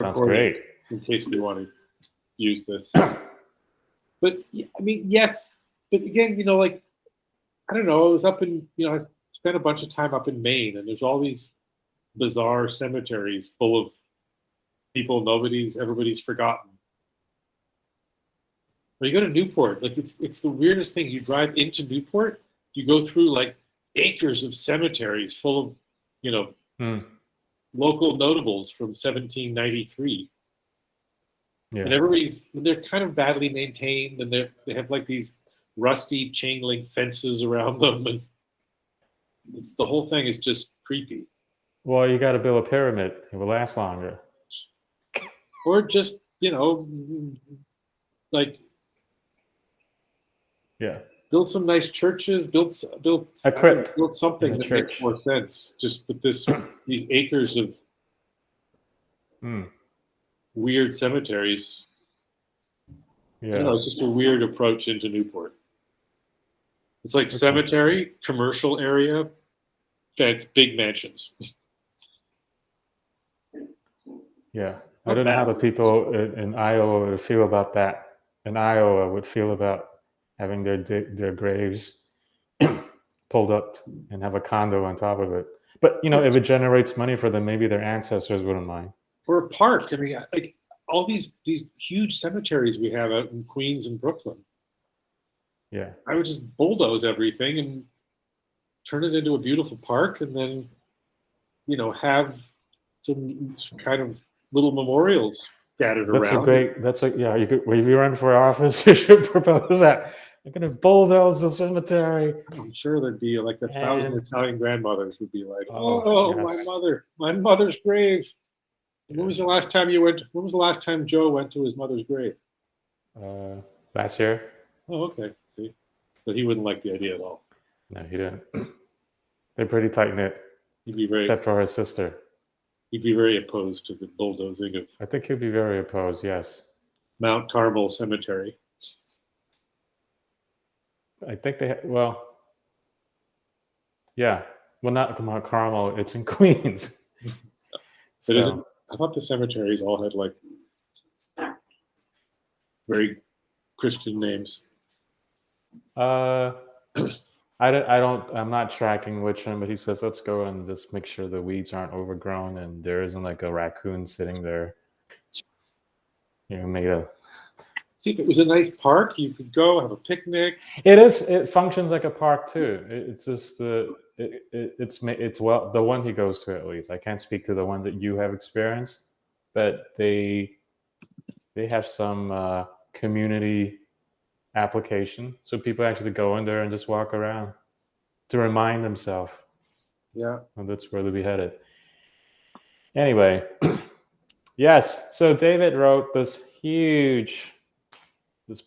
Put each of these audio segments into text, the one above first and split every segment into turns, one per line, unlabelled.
Sounds great.
In case we want to use this. But I mean, yes. But again, like, I don't know. I was up in, I spent a bunch of time up in Maine, and there's all these bizarre cemeteries full of people everybody's forgotten. Or you go to Newport, like it's the weirdest thing. You drive into Newport, you go through like acres of cemeteries full of, local notables from 1793.
Yeah.
And they're kind of badly maintained, and they have like these rusty chain link fences around them, and the whole thing is just creepy.
Well, you got to build a pyramid; it will last longer.
Or just like build some nice churches, build
a crypt,
build something that makes more sense. Just with these acres of weird cemeteries. Yeah, I don't know, it's just a weird approach into Newport. It's like cemetery, commercial area, it's big mansions.
Yeah, I don't know how the people in Iowa would feel about that. In Iowa, would feel about having their graves pulled up and have a condo on top of it. But if it generates money for them, maybe their ancestors wouldn't mind.
Or a park. I mean, like all these huge cemeteries we have out in Queens and Brooklyn.
Yeah,
I would just bulldoze everything and turn it into a beautiful park, and then have some kind of little memorials scattered around.
You could, if you run for office, you should propose that. I'm going to bulldoze the cemetery.
I'm sure there'd be like 1,000 Italian grandmothers would be like, "Oh, yes. my mother's grave." When was the last time When was the last time Joe went to his mother's grave?
Last year.
Oh, okay. See, but he wouldn't like the idea at all.
No, he didn't. They're pretty tight knit. Except for his sister.
He'd be very opposed to the bulldozing of.
I think he'd be very opposed. Yes.
Mount Carmel Cemetery.
I think yeah. Well, not Mount Carmel. It's in Queens.
So. I thought the cemeteries all had like very Christian names.
I'm not tracking which one, but he says, let's go and just make sure the weeds aren't overgrown and there isn't like a raccoon sitting there.
See, if it was a nice park, you could go have a picnic.
It functions like a park too. It's just the one he goes to, at least. I can't speak to the one that you have experienced, but they have some community application, so people actually go in there and just walk around to remind themselves.
Yeah,
and that's where they'll be headed. Anyway, yes. So David wrote this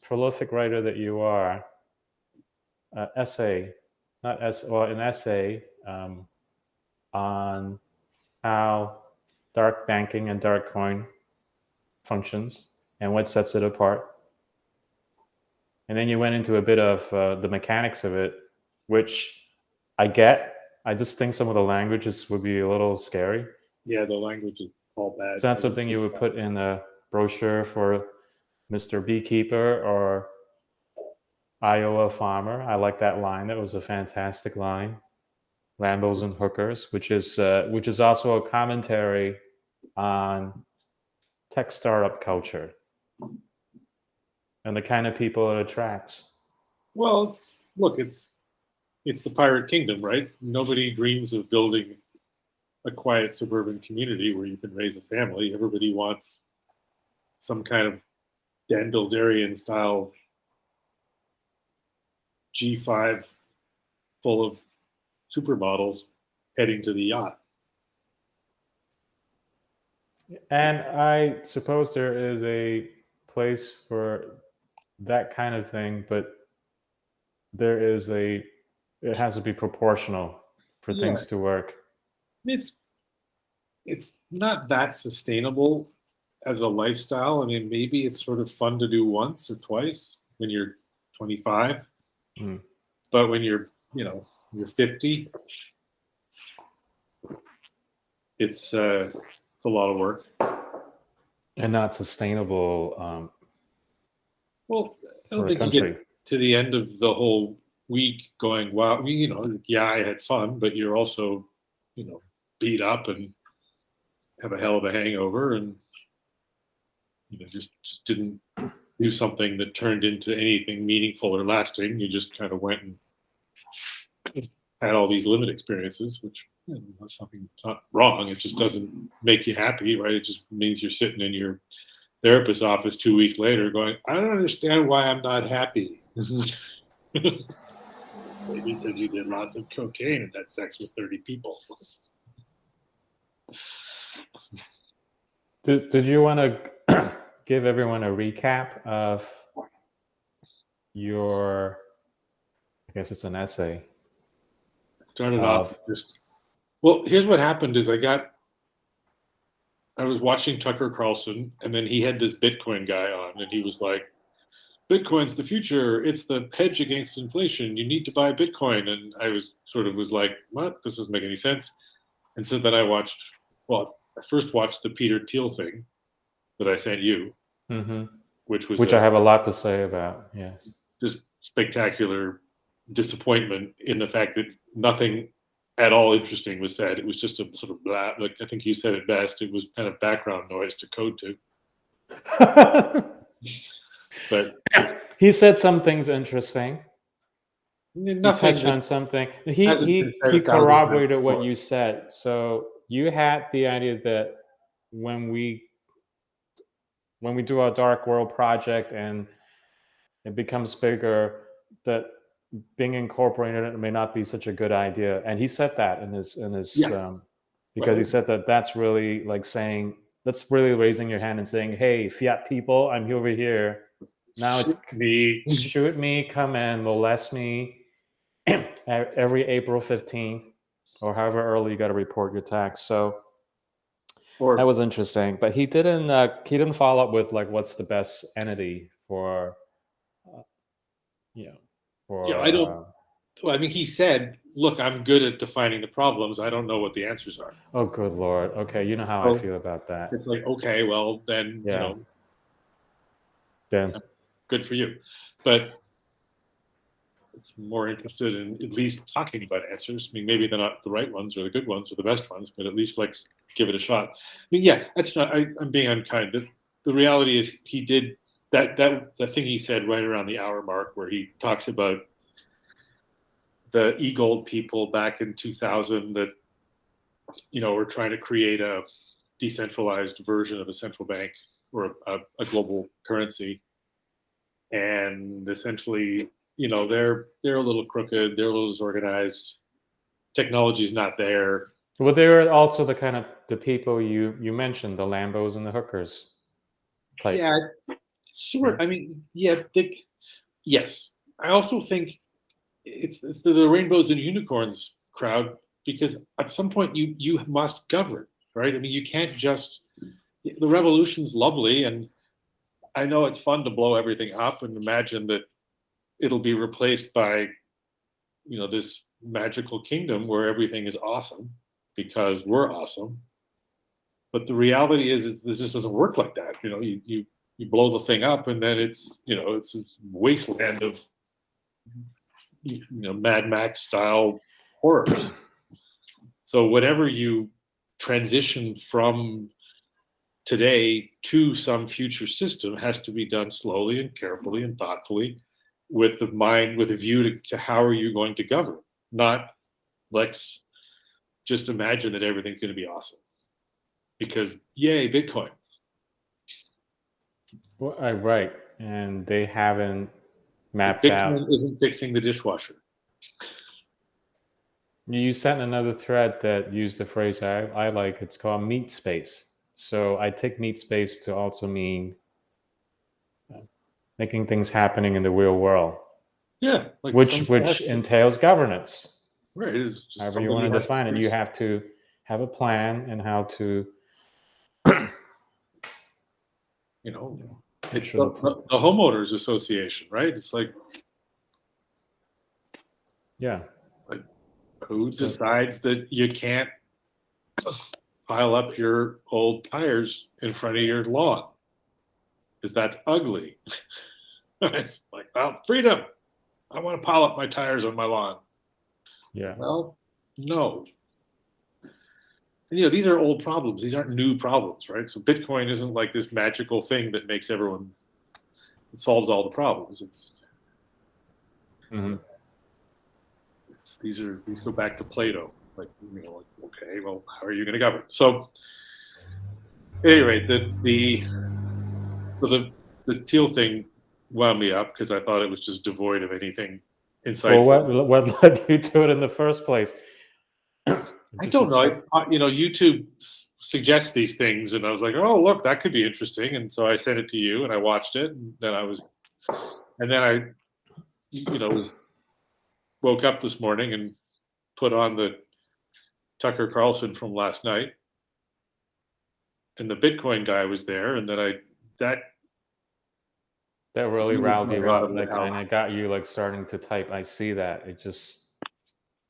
prolific writer that you are, an essay on how dark banking and dark coin functions and what sets it apart. And then you went into a bit of the mechanics of it, which I get. I just think some of the languages would be a little scary.
Yeah, the language is all bad.
It's not something you would put in a brochure for Mr. Beekeeper or Iowa Farmer. I like that line. That was a fantastic line. Lambos and Hookers, which is also a commentary on tech startup culture and the kind of people it attracts.
Well, it's the pirate kingdom, right? Nobody dreams of building a quiet suburban community where you can raise a family. Everybody wants some kind of Dan Bilzerian style G5 full of supermodels heading to the yacht.
And I suppose there is a place for that kind of thing, but it has to be proportional for things to work.
It's not that sustainable as a lifestyle. I mean, maybe it's sort of fun to do once or twice when you're 25, but when you're 50, it's a lot of work.
and not sustainable
Well, I don't
for a
think you
country.
get to the end of the whole week going, wow, yeah, I had fun, but you're also, beat up and have a hell of a hangover, and just didn't do something that turned into anything meaningful or lasting. You just kind of went and had all these limited experiences, which that's something. It's not wrong. It just doesn't make you happy, right? It just means you're sitting in your therapist's office 2 weeks later, going, "I don't understand why I'm not happy." Maybe because you did lots of cocaine and had sex with 30 people.
Did you want to give everyone a recap of your? I guess it's an essay.
Started off just. Well, here's what happened: is I was watching Tucker Carlson, and then he had this Bitcoin guy on, and he was like, "Bitcoin's the future. It's the hedge against inflation. You need to buy Bitcoin." And I was like, "What? This doesn't make any sense." And so then I first watched the Peter Thiel thing that I sent you, which
I have a lot to say about. Yes,
just spectacular disappointment in the fact that nothing at all interesting was said. It was just a sort of blah. Like I think you said it best. It was kind of background noise to code to. But
he said some things interesting.
Nothing.
He touched on something. He corroborated what you said. So you had the idea that when we do our Darchworld project and it becomes bigger, that being incorporated in it may not be such a good idea. And he said that in his because he said that that's really like saying, that's really raising your hand and saying, "Hey, fiat people, I'm over here. Now it's me. Shoot me, come in, molest me every April 15th or however early you got to report your tax." So that was interesting, but he didn't follow up with like what's the best entity for
I don't. Well, I mean, he said, "Look, I'm good at defining the problems. I don't know what the answers are."
Oh, good Lord. Okay, you know how I feel about that.
It's like, okay, well, then,
then
good for you. But it's more interested in at least talking about answers. I mean, maybe they're not the right ones or the good ones or the best ones, but at least like give it a shot. I mean, yeah, that's not. I'm being unkind. The reality is, he did that thing he said right around the hour mark, where he talks about the e-gold people back in 2000 that were trying to create a decentralized version of a central bank or a global currency, and essentially, they're a little crooked, they're a little disorganized, technology's not there.
Well, they're also the kind of the people you mentioned, the Lambos and the hookers type.
Yeah, sure. I mean, yeah, yes. I also think it's the rainbows and unicorns crowd, because at some point you must govern, right? I mean, you can't just. The revolution's lovely, and I know it's fun to blow everything up and imagine that it'll be replaced by, this magical kingdom where everything is awesome because we're awesome. But the reality is this just doesn't work like that. You blow the thing up, and then it's it's a wasteland of Mad Max style horrors. So whenever you transition from today to some future system, has to be done slowly and carefully and thoughtfully, with a view to how are you going to govern, not let's just imagine that everything's going to be awesome because yay, Bitcoin.
Well, right, and they haven't mapped
Bitcoin
out.
Isn't fixing the dishwasher.
You sent another thread that used the phrase I like. It's called meat space. So I take meat space to also mean making things happening in the real world.
Yeah,
which entails governance.
Right. It's just
however you want to define it. You have to have a plan and how to.
It's the homeowners association, right? It's like,
yeah.
Like, who decides that you can't pile up your old tires in front of your lawn because that's ugly. It's like, well, freedom. I want to pile up my tires on my lawn.
Yeah.
Well, no. And, these are old problems. These aren't new problems, right? So Bitcoin isn't like this magical thing that makes everyone, it solves all the problems.
Mm-hmm.
These go back to Plato. Like, okay, well, how are you going to govern? So, at any rate, the teal thing wound me up because I thought it was just devoid of anything insightful.
Well, what led you to it in the first place?
I don't know. YouTube suggests these things, and I was like, oh, look, that could be interesting. And so I sent it to you, and I watched it, and then I woke up this morning and put on the Tucker Carlson from last night, and the Bitcoin guy was there, and then that
really riled you up, and it got you like starting to type. I see that it just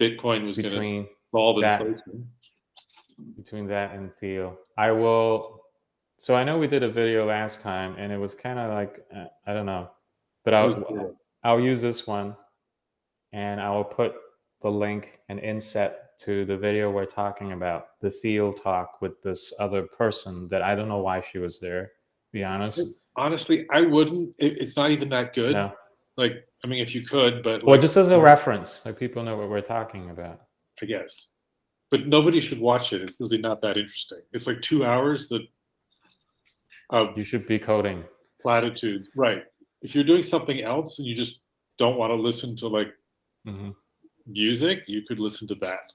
Bitcoin was going to solve inflation.
Between that and Theo, I will. So I know we did a video last time, and it was kind of like I don't know, but I'll use this one, and I will put the link and inset to the video we're talking about, the Theo talk with this other person that I don't know why she was there. To be honest.
Honestly, I wouldn't. It's not even that good.
No.
Like, I mean, if you could, but
well, just as a reference, so people know what we're talking about.
I guess. But nobody should watch it. It's really not that interesting. It's like 2 hours
you should be coding
platitudes, right? If you're doing something else and you just don't want to listen to like music, you could listen to that.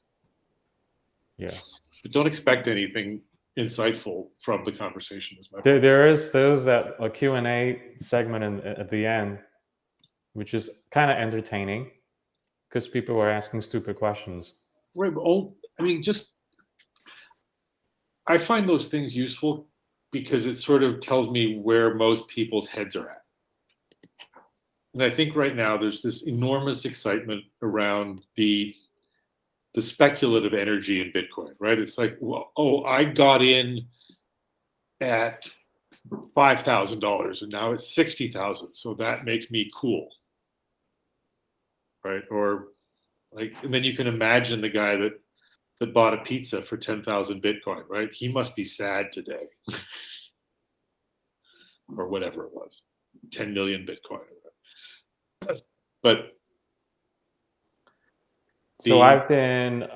Yeah,
but don't expect anything insightful from the conversation.
There's that a Q&A segment at the end, which is kind of entertaining because people were asking stupid questions.
Right, but I find those things useful because it sort of tells me where most people's heads are at. And I think right now there's this enormous excitement around the speculative energy in Bitcoin, right? It's like, well, I got in at $5,000 and now it's $60,000, so that makes me cool, right? Or like, and then you can imagine the guy that bought a pizza for 10,000 Bitcoin, right? He must be sad today, or whatever it was, 10 million Bitcoin. But
so I've been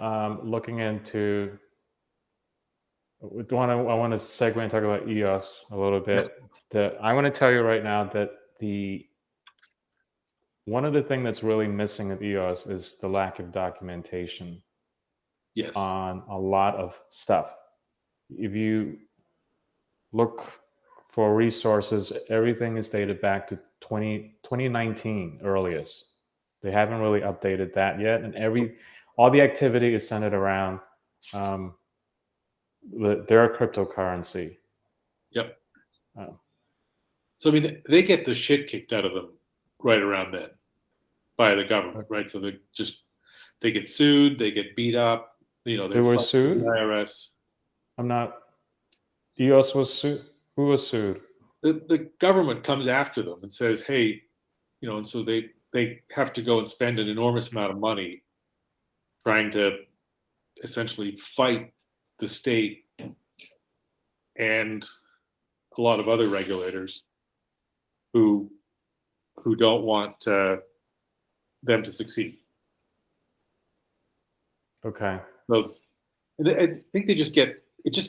looking into. I want to segue and talk about EOS a little bit. I want to tell you right now that one of the things that's really missing at EOS is the lack of documentation.
Yes.
On a lot of stuff. If you look for resources, everything is dated back to 2019 earliest. They haven't really updated that yet, and all the activity is centered around their cryptocurrency.
Yep. So I mean, they get the shit kicked out of them right around then by the government, right? So they get sued, they get beat up. They
were sued.
The IRS.
EOS was sued. Who was sued?
The government comes after them and says, "Hey, and so they have to go and spend an enormous amount of money trying to essentially fight the state and a lot of other regulators who don't want them to succeed."
Okay.
So I think it just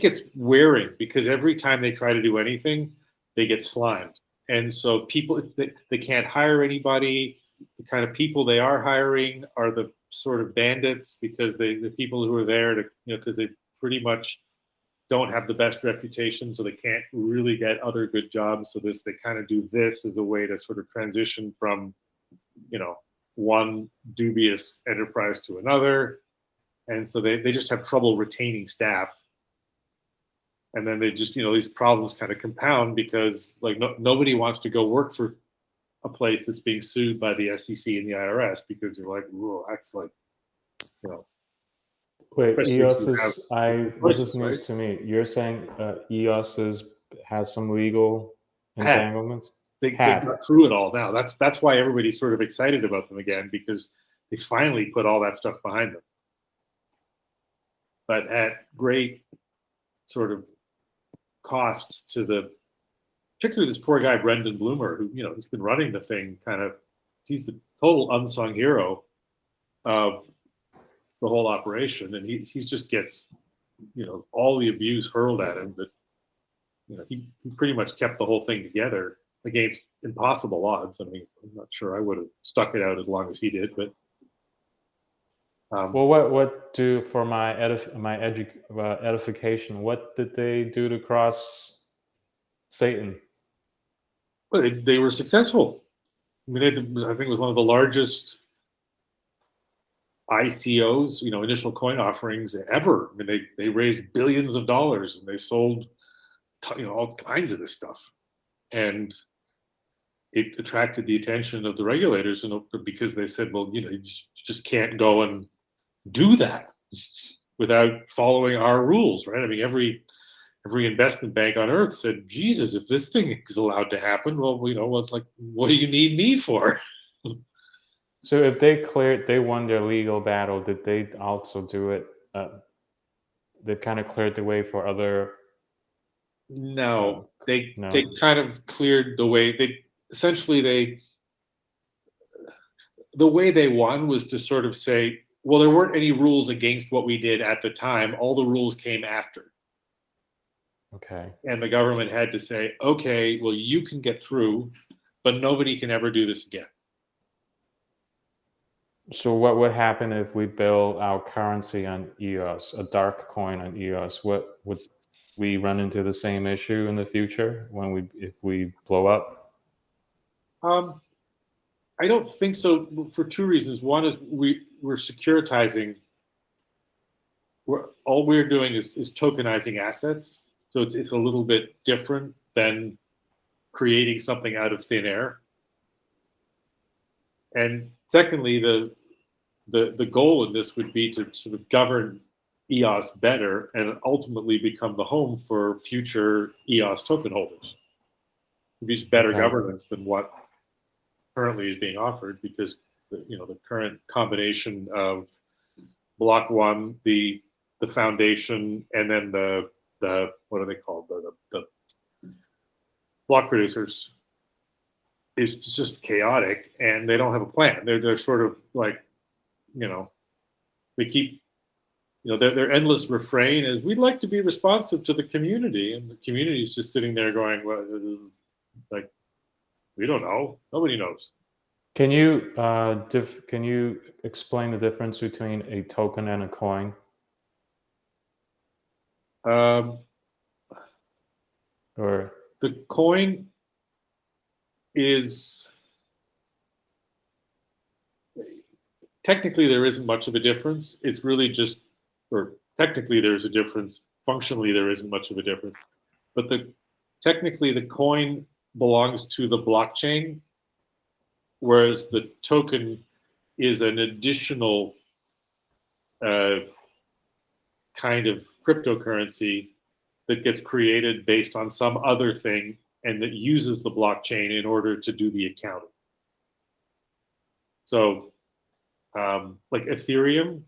gets wearing because every time they try to do anything, they get slimed. And so people, they can't hire anybody. The kind of people they are hiring are the sort of bandits because the people who are there to, because they pretty much don't have the best reputation, so they can't really get other good jobs. So they kind of do this as a way to sort of transition from, one dubious enterprise to another. And so they just have trouble retaining staff. And then they just, these problems kind of compound because like nobody wants to go work for a place that's being sued by the SEC and the IRS because you're like, whoa, that's like,
Wait,
especially if
EOS
you have
is I
some
this is
choices,
news
right?
to me. You're saying EOS has some legal
Had
entanglements?
they
Had.
got through it all now. That's why everybody's sort of excited about them again, because they finally put all that stuff behind them, but at great sort of cost to particularly this poor guy Brendan Bloomer, who has been running the thing. He's the total unsung hero of the whole operation, and he just gets all the abuse hurled at him. But he pretty much kept the whole thing together against impossible odds. I mean, I'm not sure I would have stuck it out as long as he did, but
Well, what do for my edification? What did they do to cross Satan?
but they were successful. I mean, I think it was one of the largest ICOs, initial coin offerings ever. I mean, they raised billions of dollars and they sold, all kinds of this stuff, and it attracted the attention of the regulators, because they said, well, you just can't go and do that without following our rules, right? I mean, every investment bank on earth said, Jesus, if this thing is allowed to happen, well, it's like, what do you need me for?
So if they won their legal battle, did they also do it? They kind of cleared the way for other.
No, they
No.
kind of cleared the way. The way they won was to sort of say, well, there weren't any rules against what we did at the time. All the rules came after.
Okay.
And the government had to say, okay, well, you can get through, but nobody can ever do this again.
So what would happen if we build our currency on EOS, a dark coin on EOS? What would we run into the same issue in the future if we blow up?
I don't think so, for two reasons. One is we're securitizing. All we're doing is tokenizing assets, so it's a little bit different than creating something out of thin air. And secondly, the goal in this would be to sort of govern EOS better and ultimately become the home for future EOS token holders. Use better governance than what currently is being offered, because the current combination of block one, the foundation, and then the what are they called, the block producers, is just chaotic, and they don't have a plan. They're sort of like, they keep, their endless refrain is, we'd like to be responsive to the community, and the community is just sitting there going, well, like, we don't know. Nobody knows.
Can you can you explain the difference between a token and a coin? Or
the coin is, technically there isn't much of a difference. It's really just, or technically there's a difference. Functionally, there isn't much of a difference. But technically the coin belongs to the blockchain, whereas the token is an additional kind of cryptocurrency that gets created based on some other thing and that uses the blockchain in order to do the accounting. So, like Ethereum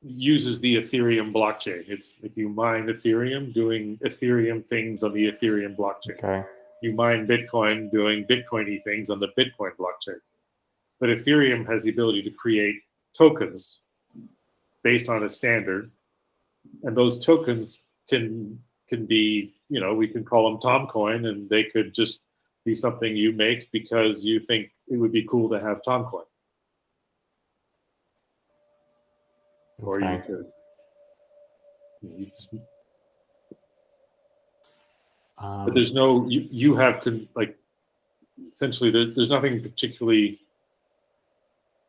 uses the Ethereum blockchain. It's if you mine Ethereum, doing Ethereum things on the Ethereum blockchain.
Okay.
You mine Bitcoin, doing Bitcoin-y things on the Bitcoin blockchain. But Ethereum has the ability to create tokens based on a standard, and those tokens can be, we can call them Tomcoin, and they could just be something you make because you think it would be cool to have Tomcoin. Or you could, but there's no, you have, like, essentially there's nothing particularly,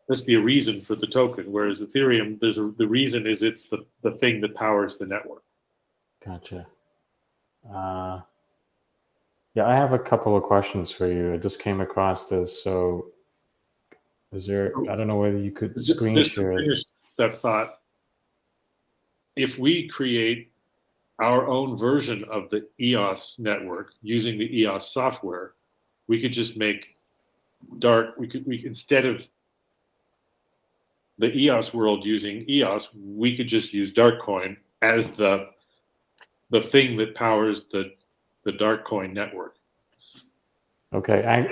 there's be a reason for the token, whereas Ethereum, the reason is it's the thing that powers the network.
Gotcha. Yeah, I have a couple of questions for you. I just came across this. So is there, I don't know whether you could screen share it.
that thought, if we create our own version of the EOS network using the EOS software, we could just make we instead of the EOS world using EOS, we could just use Darkcoin as the thing that powers the Darkcoin network.
Okay,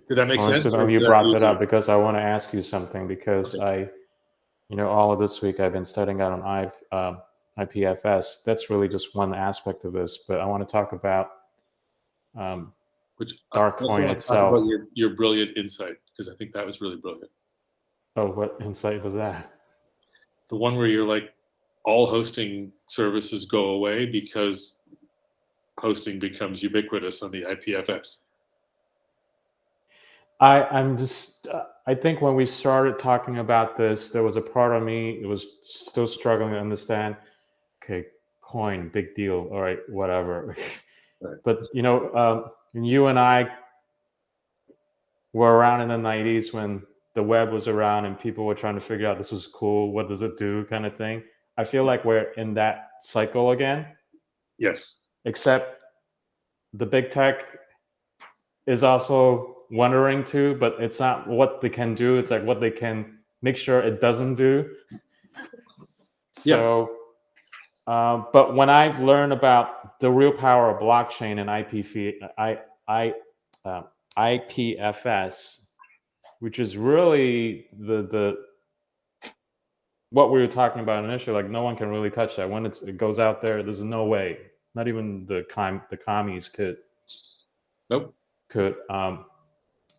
Did that make sense?
You brought that up because I want to ask you something, because okay. All of this week I've been studying out on IPFS. That's really just one aspect of this, but I want to talk about Darkcoin itself.
Talk about your brilliant insight, because I think that was really brilliant.
Oh, what insight was that?
The one where you're like, all hosting services go away because hosting becomes ubiquitous on the IPFS.
I think when we started talking about this, there was a part of me that was still struggling to understand, okay, coin, big deal. All right, whatever. Right. But, you and I were around in the 90s when the web was around and people were trying to figure out, this is cool, what does it do, kind of thing. I feel like we're in that cycle again.
Yes.
Except the big tech is also wondering too, but it's not what they can do, it's like what they can make sure it doesn't do. So, yeah. But when I've learned about the real power of blockchain and IPFS, which is really the what we were talking about initially, like no one can really touch that. When it goes out there, there's no way, not even the commies could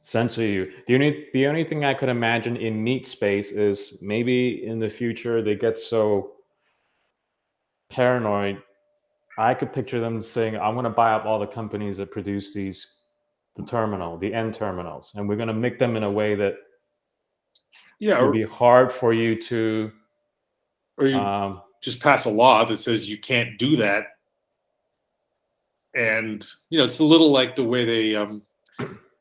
censor you. The only thing I could imagine in meat space is maybe in the future they get so paranoid. I could picture them saying, I'm going to buy up all the companies that produce the end terminals, and we're going to make them in a way that it would be hard for you to...
Or you just pass a law that says you can't do that. And, it's a little like the way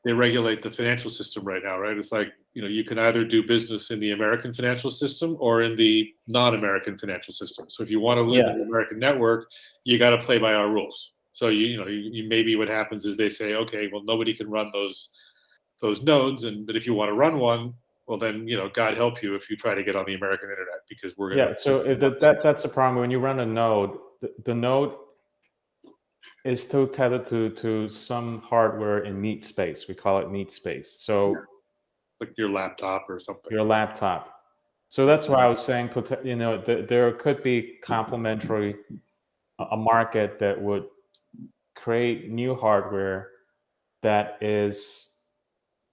they regulate the financial system right now, right? It's like, you can either do business in the American financial system or in the non-American financial system. So if you want to live in the American network, you got to play by our rules. So, you maybe what happens is they say, okay, well, nobody can run those nodes. But if you want to run one, well, then, God help you if you try to get on the American internet, because we're going to...
So that's a problem. When you run a node, the node is still tethered to some hardware in meat space. We call it meat space. So
it's like your laptop or something.
Your laptop. So that's why I was saying, there could be complementary, a market that would create new hardware that is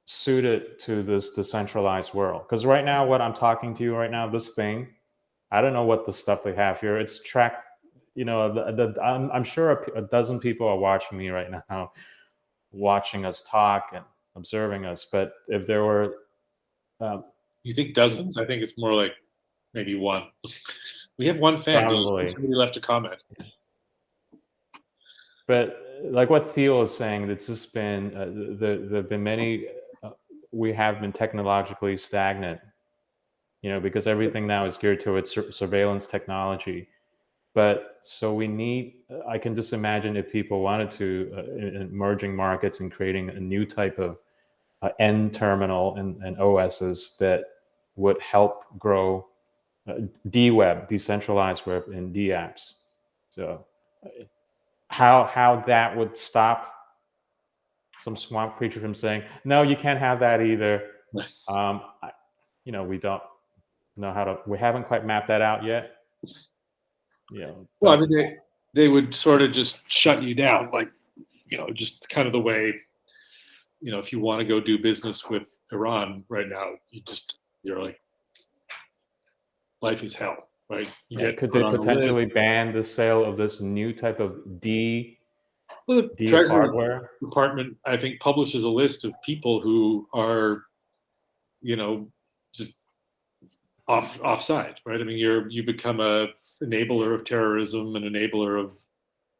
suited to this decentralized world. Because right now, what I'm talking to you right now, this thing, I don't know what the stuff they have here. It's tracked. I'm sure a dozen people are watching me right now, watching us talk and observing us. But if there were,
you think dozens? I think it's more like maybe one. We have one fan.
Probably.
Somebody left a comment.
But like what Theo is saying, it's just been there've been many. We have been technologically stagnant, because everything now is geared towards surveillance technology. But so we need, I can just imagine if people wanted to, in emerging markets and creating a new type of end terminal and OSs that would help grow D-Web, decentralized web, and D-Apps. So how that would stop some swamp creature from saying, no, you can't have that either. We don't know how to, we haven't quite mapped that out yet.
Well, I mean, they would sort of just shut you down, like, just kind of the way, if you want to go do business with Iran right now, you're like, life is hell, right?
Could they potentially ban the sale of this new type of D
Treasury
hardware?
Department, I think, publishes a list of people who are, just offside, right? I mean, you become a enabler of terrorism, an enabler of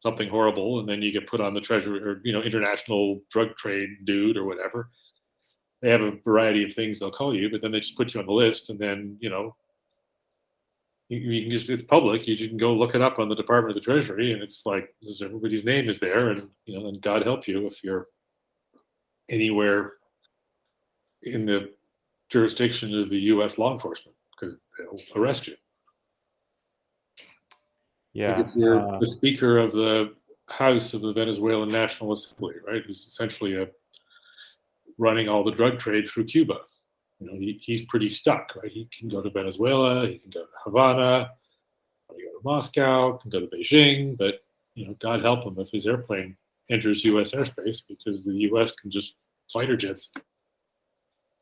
something horrible, and then you get put on the Treasury or international drug trade dude or whatever. They have a variety of things they'll call you, but then they just put you on the list, and then You can just, it's public. You can go look it up on the Department of the Treasury, and it's like everybody's name is there, and and God help you if you're anywhere in the jurisdiction of the U.S. law enforcement, because they'll arrest you.
Yeah.
Like if you're the Speaker of the House of the Venezuelan National Assembly, right? Who's essentially running all the drug trade through Cuba. He's pretty stuck, right? He can go to Venezuela, he can go to Havana, he can go to Moscow, can go to Beijing, but God help him if his airplane enters U.S. airspace, because the U.S. can just fighter jets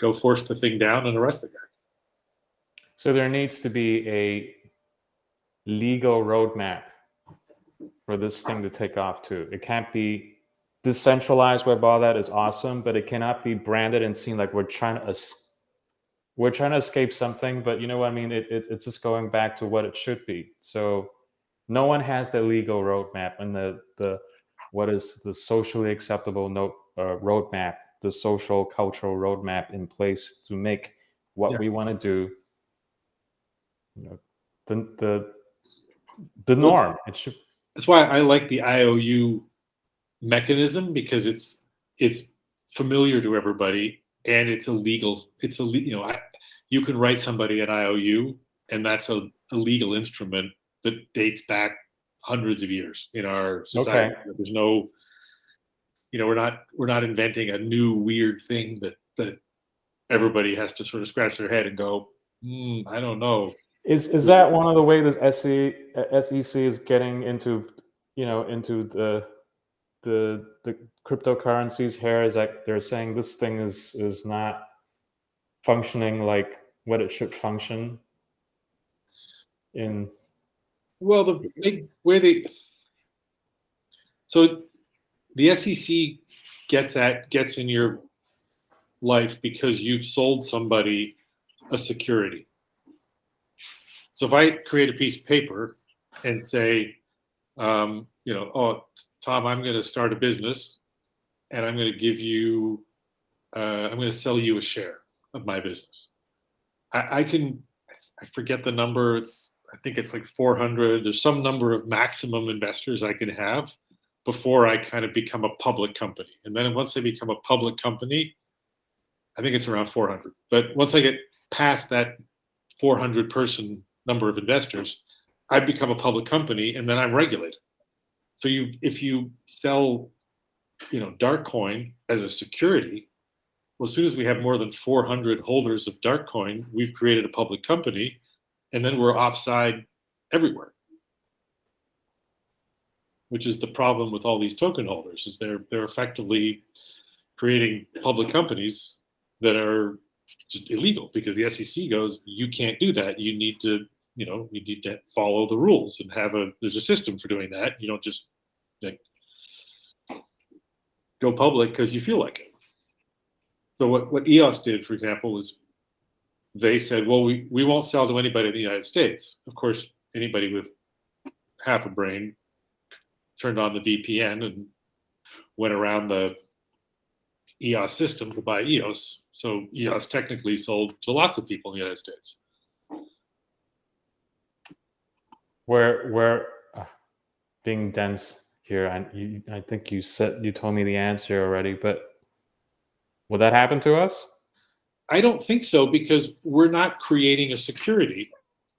go force the thing down and arrest the guy.
So there needs to be a legal roadmap for this thing to take off too. It can't be decentralized web. All that is awesome, but it cannot be branded and seen like we're trying to escape something. But you know what I mean? It's just going back to what it should be. So no one has the legal roadmap and the what is the socially acceptable roadmap, the social cultural roadmap in place to make what we want to do the norm. It should.
That's why I like the IOU mechanism, because it's familiar to everybody, and it's illegal. You can write somebody an IOU, and that's a legal instrument that dates back hundreds of years in our society. Okay. There's no, we're not inventing a new weird thing that everybody has to sort of scratch their head and go, I don't know.
Is that one of the ways this SEC is getting into into the cryptocurrencies here? Is that they're saying this thing is not functioning like what it should function in?
Well, the big way so the SEC gets in your life because you've sold somebody a security. So if I create a piece of paper and say, Tom, I'm going to start a business, and I'm going to give you, I'm going to sell you a share of my business. I forget the number. I think it's like 400. There's some number of maximum investors I can have before I kind of become a public company. And then once I become a public company, I think it's around 400. But once I get past that 400 person number of investors, I become a public company, and then I'm regulated. So if you sell, Darkcoin as a security, well, as soon as we have more than 400 holders of Darkcoin, we've created a public company, and then we're offside everywhere. Which is the problem with all these token holders, is they're effectively creating public companies that are just illegal, because the SEC goes, you can't do that. You need to follow the rules and there's a system for doing that. You don't just go public because you feel like it. So what EOS did, for example, is they said, well, we won't sell to anybody in the United States. Of course, anybody with half a brain turned on the VPN and went around the EOS system to buy EOS. So EOS technically sold to lots of people in the United States.
We're being dense here. I think you told me the answer already, but will that happen to us?
I don't think so, because we're not creating a security.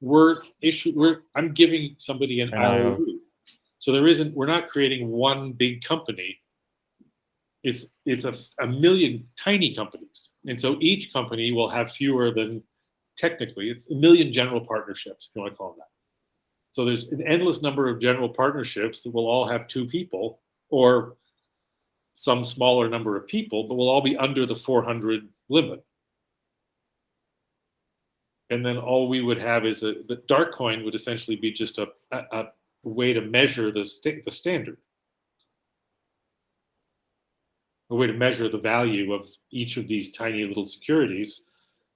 I'm giving somebody an IOU. So we're not creating one big company. It's a million tiny companies. And so each company will have fewer than, technically, it's a million general partnerships, if you want to call them that. So there's an endless number of general partnerships that will all have 2 people, or some smaller number of people, but will all be under the 400 limit. And then all we would have is the Darkcoin would essentially be just a way to measure the standard, a way to measure the value of each of these tiny little securities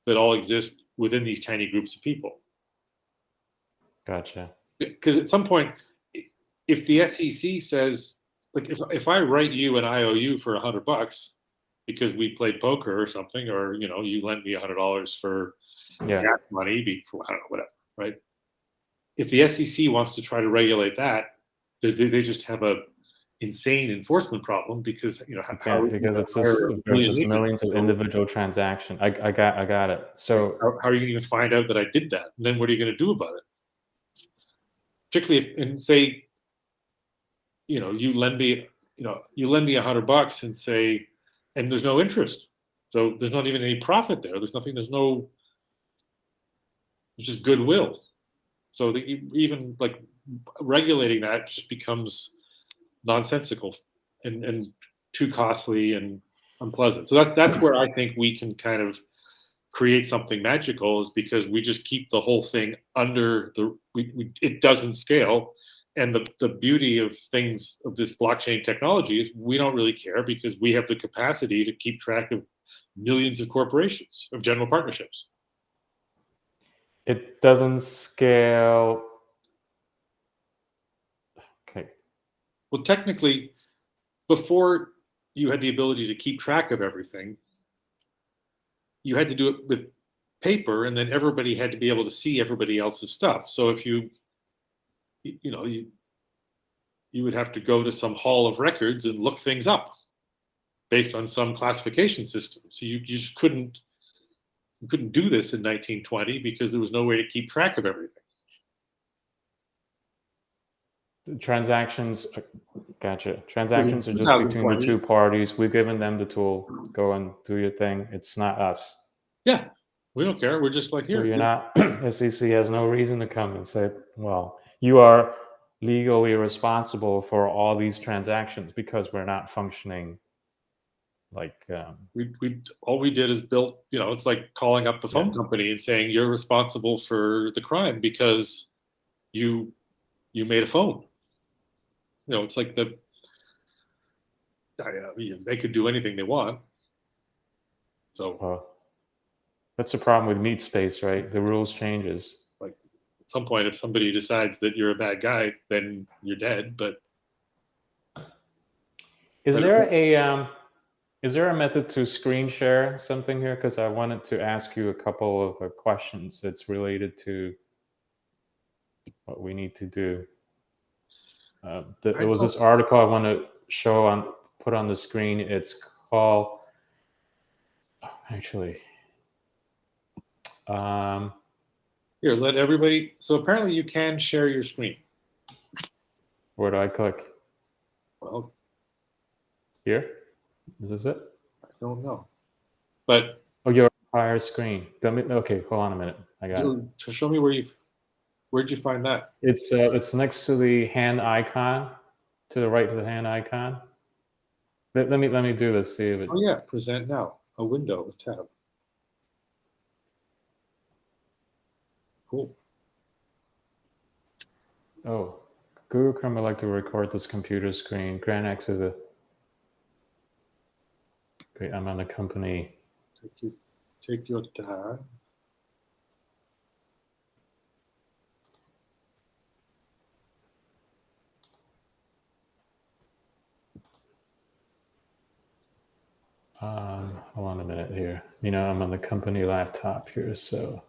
that all exist within these tiny groups of people.
Gotcha.
Because at some point, if the SEC says, like, if I write you an IOU for $100 because we played poker or something, or you lent me $100 for gas money, I don't know, whatever, right? if the SEC wants to try to regulate that, they just have a insane enforcement problem because
because it's just there are just millions of individual transactions. I got it. So
how are you going to find out that I did that? And then what are you going to do about it? Particularly if, and say, you lend me $100 and say, and there's no interest, so there's not even any profit there. There's nothing. It's just goodwill. So even like regulating that just becomes nonsensical and too costly and unpleasant. So that's where I think we can kind of create something magical, is because we just keep the whole thing under it doesn't scale. And the beauty of things of this blockchain technology is we don't really care, because we have the capacity to keep track of millions of corporations, of general partnerships.
It doesn't scale. Okay.
Well, technically, before you had the ability to keep track of everything, you had to do it with paper, and then everybody had to be able to see everybody else's stuff. So if you would have to go to some hall of records and look things up based on some classification system. So you just couldn't do this in 1920 because there was no way to keep track of everything.
The transactions, gotcha. Transactions are just between the two parties. We've given them the tool. Go and do your thing. It's not us.
Yeah, we don't care. We're just like, here.
So you're not, SEC has no reason to come and say, well, you are legally responsible for all these transactions because we're not functioning like
all we did is built, it's like calling up the phone company and saying you're responsible for the crime because you made a phone. It's like they could do anything they want. So
that's the problem with meat space, right? The rules changes.
Like at some point, if somebody decides that you're a bad guy, then you're dead. But
is there a method to screen share something here? Because I wanted to ask you a couple of questions that's related to what we need to do. There was this article I want to put on the screen. It's called, here,
let everybody. So apparently you can share your screen.
Where do I click?
Well,
here. Is this it?
I don't know. But
your entire screen. Okay, hold on a minute. I got it.
So show me where'd you find that?
It's next to the hand icon, to the right of the hand icon. Let me do this. See if it.
Oh yeah, present now. A window, a tab. Cool.
Oh, Google Chrome would like to record this computer screen. Grant access a. Great, I'm on the company.
Take your time.
Hold on a minute here. I'm on the company laptop here, so.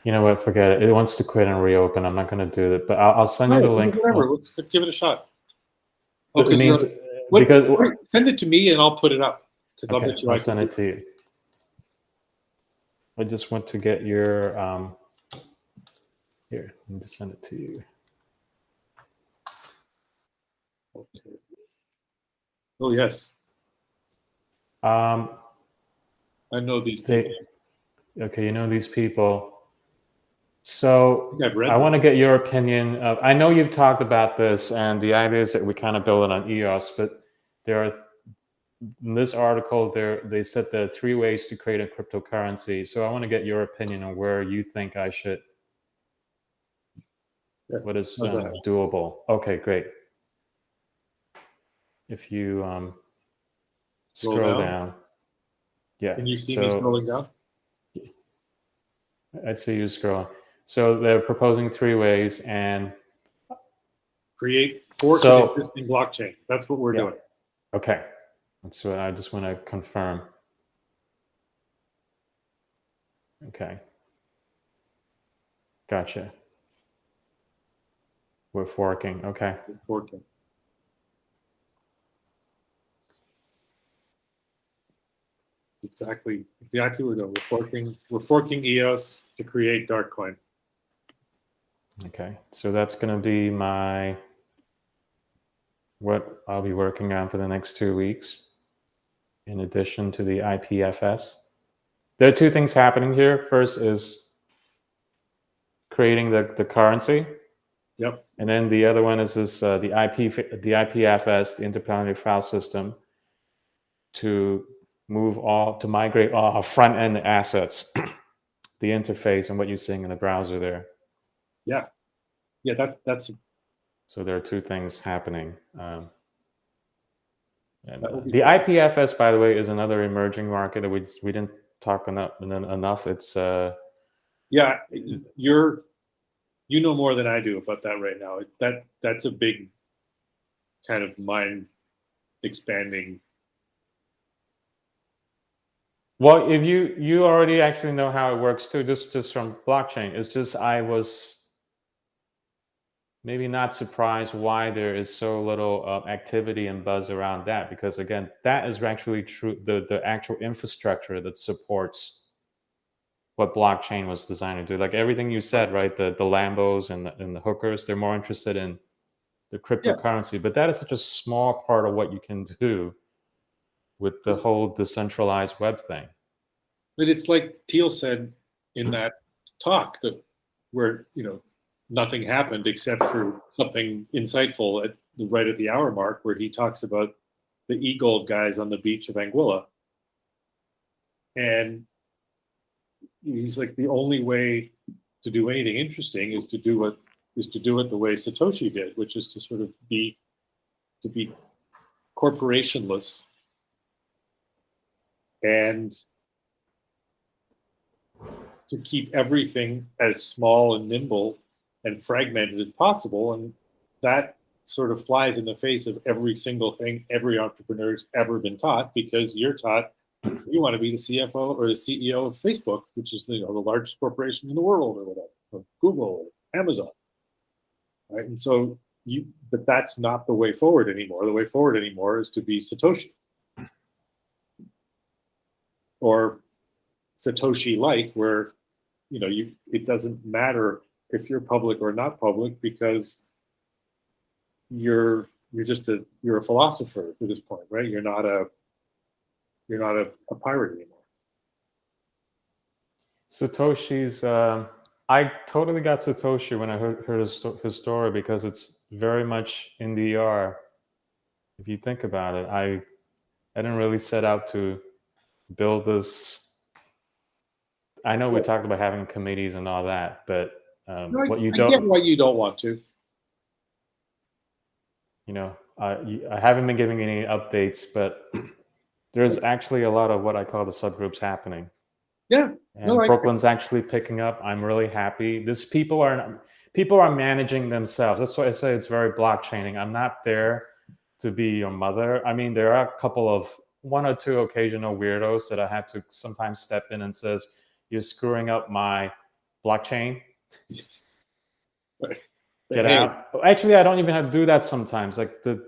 You know what? Forget it. It wants to quit and reopen. I'm not going to do it, but I'll send you the link.
Whatever. Let's give it a shot.
It means
send it to me and I'll put it up.
Okay, I'll send it to you. I just want to get your here. Let me just send it to you.
Okay. Oh yes.
I
know these people.
Okay, you know these people. So I want to get your opinion of. I know you've talked about this, and the idea is that we kind of build it on EOS, but there are in this article they said there are 3 ways to create a cryptocurrency. So I want to get your opinion on where you think I should.
Yeah.
What is doable? Okay, great. If you scroll down. Yeah.
Can you see me scrolling down?
I see you scrolling. So they're proposing 3 ways and
fork an existing blockchain. That's what we're doing.
Okay. That's what I just want to confirm. Okay. Gotcha. We're forking. Okay.
Forking. Exactly what we're doing. We're forking EOS to create Darkcoin.
Okay. So that's going to be what I'll be working on for the next 2 weeks, in addition to the IPFS. There are two things happening here. First is creating the currency.
Yep.
And then the other one is this the IPFS, the Interplanetary File System, to migrate all front end assets, the interface, and what you're seeing in the browser there.
Yeah. That's.
So there are two things happening. The IPFS, by the way, is another emerging market that we didn't talk enough. It's
you know more than I do about that right now. That's a big kind of mind expanding.
Well, if you already actually know how it works too, just from blockchain. It's just I was maybe not surprised why there is so little activity and buzz around that, because again, that is actually true. The actual infrastructure that supports what blockchain was designed to do, like everything you said, right? The Lambos and the hookers, they're more interested in the cryptocurrency, but that is such a small part of what you can do with the whole decentralized web thing.
But it's like Thiel said in that talk where nothing happened except for something insightful right at the hour mark, where he talks about the e-gold guys on the beach of Anguilla, and he's like, the only way to do anything interesting is to do it the way Satoshi did, which is to sort of be corporationless and to keep everything as small and nimble and fragmented as possible. And that sort of flies in the face of every single thing every entrepreneur's ever been taught, because you're taught you want to be the CFO or the CEO of Facebook, which is the largest corporation in the world, or whatever, or Google, or Amazon, right? And so but that's not the way forward anymore. The way forward anymore is to be Satoshi, or Satoshi-like, where it doesn't matter if you're public or not public, because you're a philosopher at this point, right? You're not a pirate anymore.
Satoshi's I totally got Satoshi when I heard his story, because it's very much in the ER. If you think about it, I didn't really set out to build this. I know we talked about having committees and all that, but what you don't.
I get why you don't want to.
I haven't been giving any updates, but there's actually a lot of what I call the subgroups happening.
Yeah.
And Brooklyn's actually picking up. I'm really happy. People are managing themselves. That's why I say it's very blockchaining. I'm not there to be your mother. I mean, there are a couple of one or two occasional weirdos that I have to sometimes step in and says, "You're screwing up my blockchain. Get out." Actually, I don't even have to do that sometimes. Like the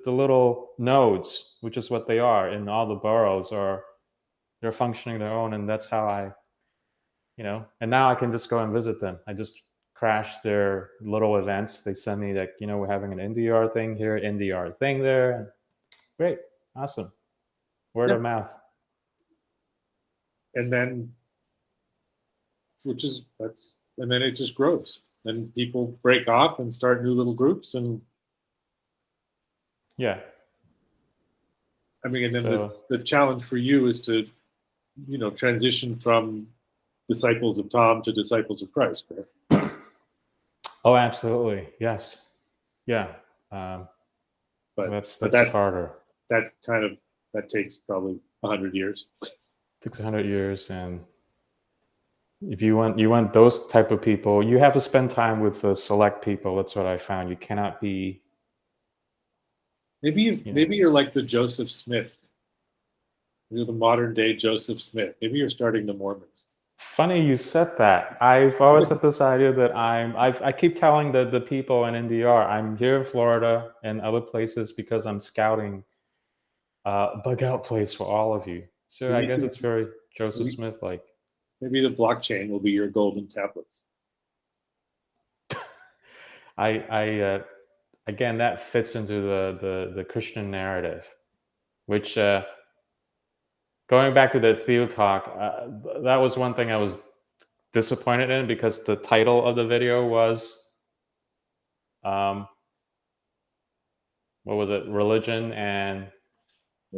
little nodes, which is what they are in all the boroughs, they're functioning their own, and that's how and now I can just go and visit them. I just crash their little events. They send me like, we're having an NDR thing here, NDR thing there. Great. Awesome. Word of mouth.
And then then it just grows. Then people break off and start new little groups, and
yeah.
I mean, and then the challenge for you is to transition from disciples of Tom to disciples of Christ, right?
Oh, absolutely. Yes. Yeah. But that's harder.
That takes probably 100 years.
It takes 100 years. And if you want those type of people, you have to spend time with the select people. That's what I found. You cannot be.
Maybe you're like the Joseph Smith. You're the modern day Joseph Smith. Maybe you're starting the Mormons.
Funny you said that. I've always had this idea that I keep telling the people in NDR I'm here in Florida and other places because I'm scouting bug out place for all of you. So I guess it's very Joseph
maybe,
Smith like.
maybe the blockchain will be your golden tablets.
Again, that fits into the Christian narrative, which going back to the Theo talk, that was one thing I was disappointed in because the title of the video was what was it, religion and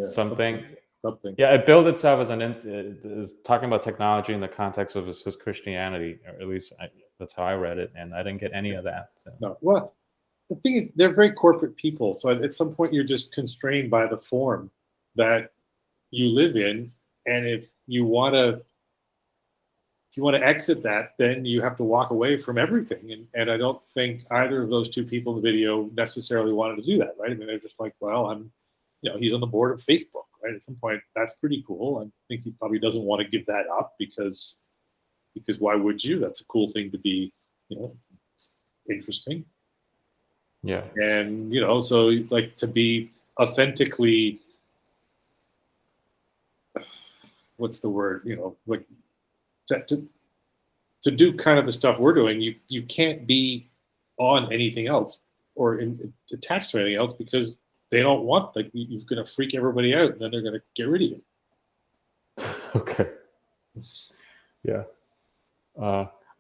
something. Yeah, it billed itself as is talking about technology in the context of his Christianity, or at least that's how I read it, and I didn't get any of that. So.
No, well, the thing is, they're very corporate people, so at some point you're just constrained by the form that you live in, and if you want to exit that, then you have to walk away from everything. And I don't think either of those two people in the video necessarily wanted to do that, right? I mean, they're just like, well, he's on the board of Facebook, right? At some point, that's pretty cool. I think he probably doesn't want to give that up because why would you? That's a cool thing to be, interesting.
Yeah.
And, so like to be authentically, what's the word, like to do kind of the stuff we're doing, you can't be on anything else or attached to anything else because they don't want, like, you're going to freak everybody out and then they're going to get rid of you.
Okay. Yeah.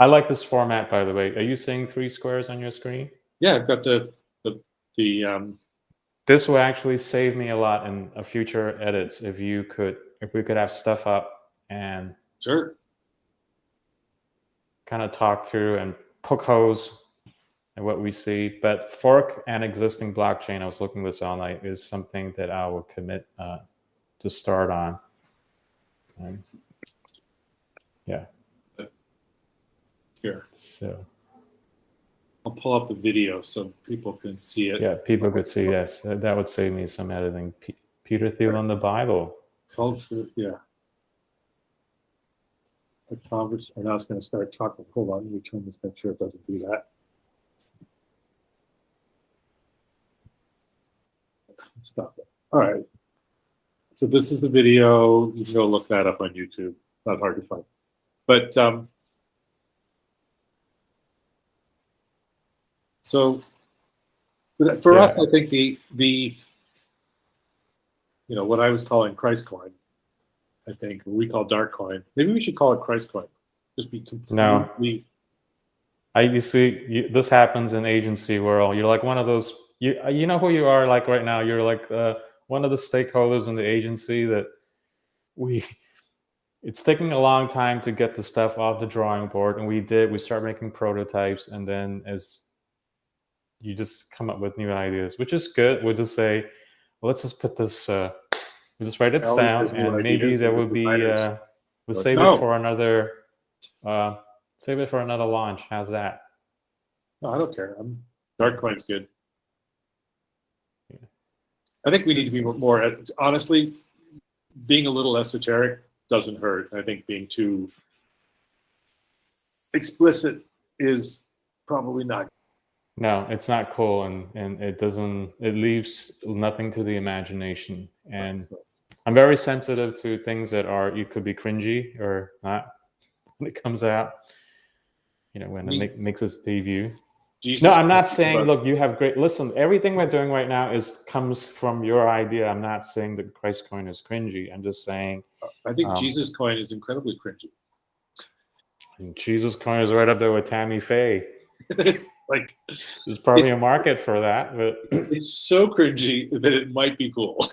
I like this format, by the way. Are you seeing 3 squares on your screen?
Yeah, I've got the
This will actually save me a lot in future edits if we could have stuff up and
sure,
kind of talk through and poke holes at what we see. But fork and existing blockchain, I was looking this all night, is something that I will commit to start on. Yeah.
Here.
So
I'll pull up the video so people can see it.
Yeah, people could see this. That would save me some editing. Peter Thiel on the Bible.
Culture, yeah. A conversation. And now it's going to start talking. Hold on, let me turn this. Make sure it doesn't do that. Stop it. All right. So this is the video. You can go look that up on YouTube. Not hard to find. But so for us, I think the what I was calling Christ coin, I think we call dark coin. Maybe we should call it Christ coin. Just be completely.
No. You see, this happens in agency world. You're like one of those. You know who you are like right now. You're like one of the stakeholders in the agency that it's taking a long time to get the stuff off the drawing board, and we start making prototypes, and then as you just come up with new ideas, which is good. We'll just say, well, let's just put this, we'll just write it down, and maybe there will be, we'll save it for another, launch. How's that?
No, I don't care. Dark coin's good. Yeah. I think we need to be more, honestly, being a little esoteric doesn't hurt. I think being too explicit is probably not.
No, it's not cool, and it leaves nothing to the imagination. And I'm very sensitive to things that you could be cringy or not when it comes out, when it makes its debut. No, I'm not saying, look, you have great, listen, everything we're doing right now comes from your idea. I'm not saying that Christ coin is cringy. I'm just saying.
I think Jesus coin is incredibly cringy.
And Jesus coin is right up there with Tammy Faye.
Like,
there's probably a market for that, but
it's so cringy that it might be cool.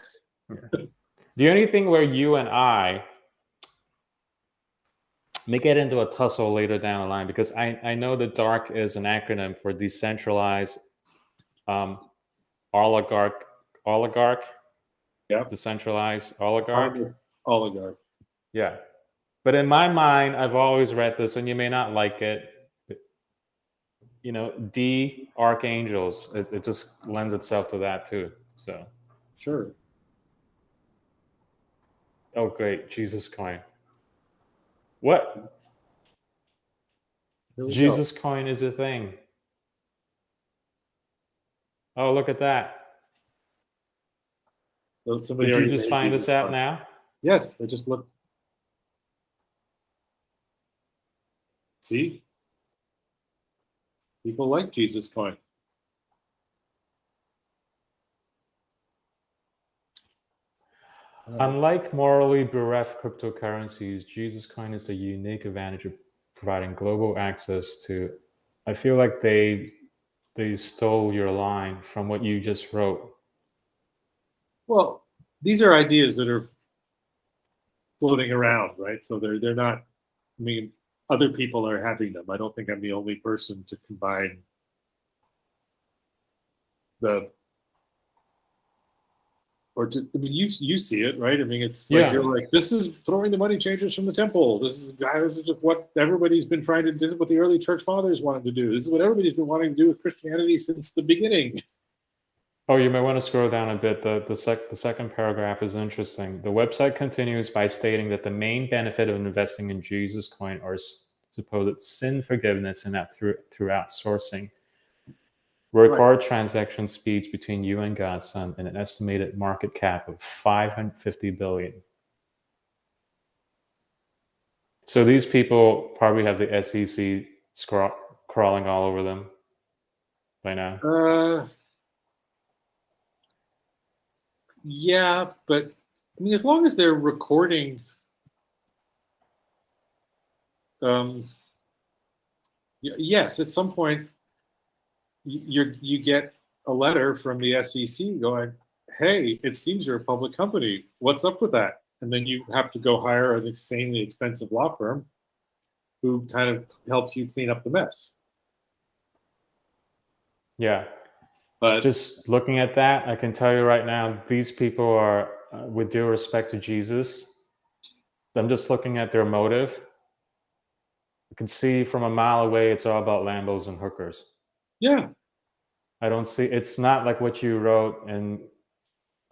The only thing where you and I may get into a tussle later down the line, because I know that DARK is an acronym for decentralized oligarch.
Yeah.
Decentralized oligarch.
Oligarch.
Yeah. But in my mind, I've always read this, and you may not like it. D archangels, it just lends itself to that too. So
sure.
Oh, great, Jesus coin. What?
Here we
Jesus coin is a thing. Oh, look at that.
go. So somebody
Did you
already
just
made
find
Jesus
this out
coin.
now?
Yes, I just looked. See? People like Jesus coin.
Unlike morally bereft cryptocurrencies, Jesus coin is the unique advantage of providing global access to. I feel like they stole your line from what you just wrote.
Well, these are ideas that are floating around, right? So they're not. I mean, other people are having them. I don't think I'm the only person to combine the or to. I mean, you see it, right? I mean, it's like
Yeah.
you're like, this is throwing the money changers from the temple. This is just what everybody's been trying to. This is what the early church fathers wanted to do. This is what everybody's been wanting to do with Christianity since the beginning.
Oh, you may want to scroll down a bit. The second paragraph is interesting. The website continues by stating that the main benefit of investing in Jesus coin are supposed sin forgiveness and that through outsourcing. Record transaction speeds between you and God's Son and an estimated market cap of 550 billion. So these people probably have the SEC crawling all over them by now.
Yeah, but I mean, as long as they're recording, yes, at some point you get a letter from the SEC going, "Hey, it seems you're a public company. What's up with that?" And then you have to go hire an insanely expensive law firm who kind of helps you clean up the mess.
Yeah.
But
just looking at that, I can tell you right now, these people are, with due respect to Jesus, I'm just looking at their motive. You can see from a mile away, it's all about Lambos and hookers.
yeah,
I don't see, it's not like what you wrote, and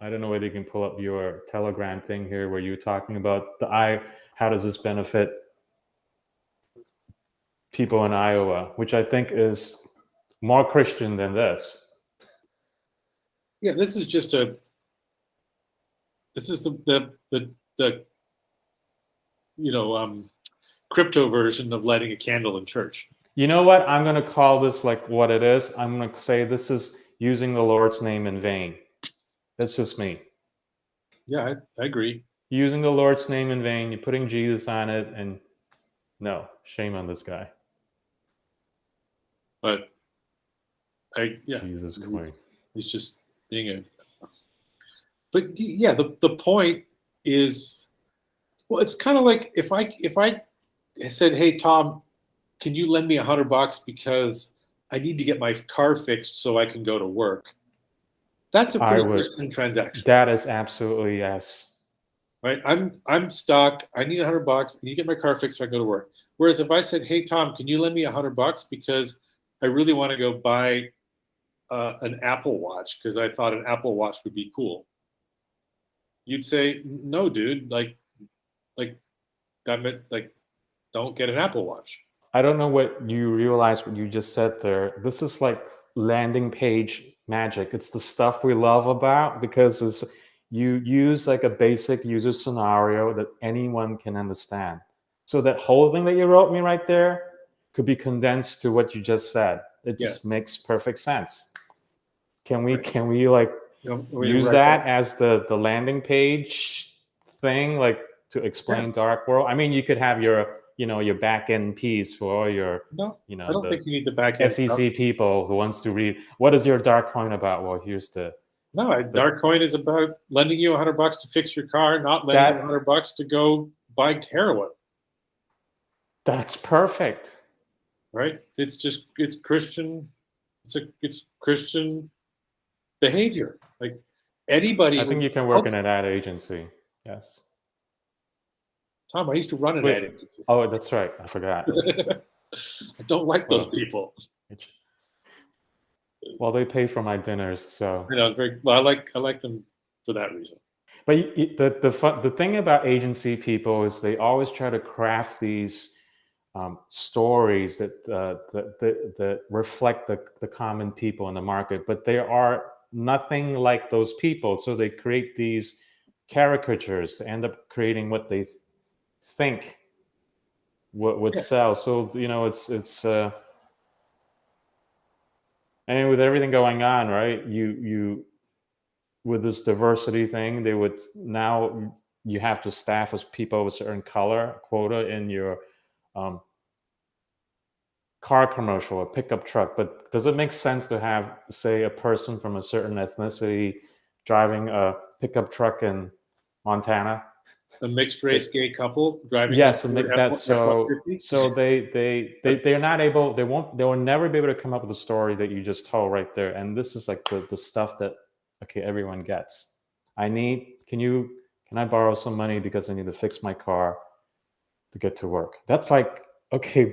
I don't know whether you can pull up your Telegram thing here where you're talking about how does this benefit people in Iowa, which I think is more Christian than this.
yeah. This is the crypto version of lighting a candle in church.
You know what? I'm going to call this like what it is. I'm going to say this is using the Lord's name in vain. That's just me.
Yeah, I agree.
Using the Lord's name in vain, you're putting Jesus on it, and no, shame on this guy.
But
Jesus coin.
He's just being a. But yeah, the point is, well, it's kind of like if I said, "Hey Tom, can you lend me $100 because I need to get my car fixed so I can go to work?" That's a pretty Christian transaction.
That is absolutely yes.
Right? I'm stuck. I need $100. I need to get my car fixed so I can go to work. Whereas if I said, "Hey Tom, can you lend me $100 because I really want to go buy an Apple Watch because I thought an Apple Watch would be cool," you'd say, "No, dude. Like that meant like don't get an Apple Watch."
I don't know what you realize what you just said there. This is like landing page magic. It's the stuff we love about because you use like a basic user scenario that anyone can understand. So that whole thing that you wrote me right there could be condensed to what you just said. It just makes perfect sense. Can we like use that as the landing page thing, like to explain Darchworld? I mean, you could have your back end piece for all your
I don't think you need the back end
SEC people who wants to read what is your dark coin about. Well, here's the
dark coin is about lending you $100 to fix your car, not lending you $100 to go buy heroin.
That's perfect,
right? It's Christian. It's Christian behavior. Like anybody.
I think you can work in an ad agency. Yes.
Tom, I used to run an ad agency.
Oh, that's right. I forgot.
I don't like those people.
Well, they pay for my dinners, so
I like them for that reason.
But the thing about agency people is they always try to craft these stories that reflect the common people in the market, but they are nothing like those people. So they create these caricatures to end up creating what they think would
Yeah.
sell. So it's and with everything going on, right? You with this diversity thing, they would now you have to staff as people of a certain color quota in your car commercial or pickup truck. But does it make sense to have, say, a person from a certain ethnicity driving a pickup truck in Montana?
A mixed race gay couple driving
Yes,
a
and
Ford
make that so
F-150.
so they're not able, they will never be able to come up with a story that you just told right there. And this is like the stuff that everyone gets. Can I borrow some money because I need to fix my car to get to work? That's like, okay,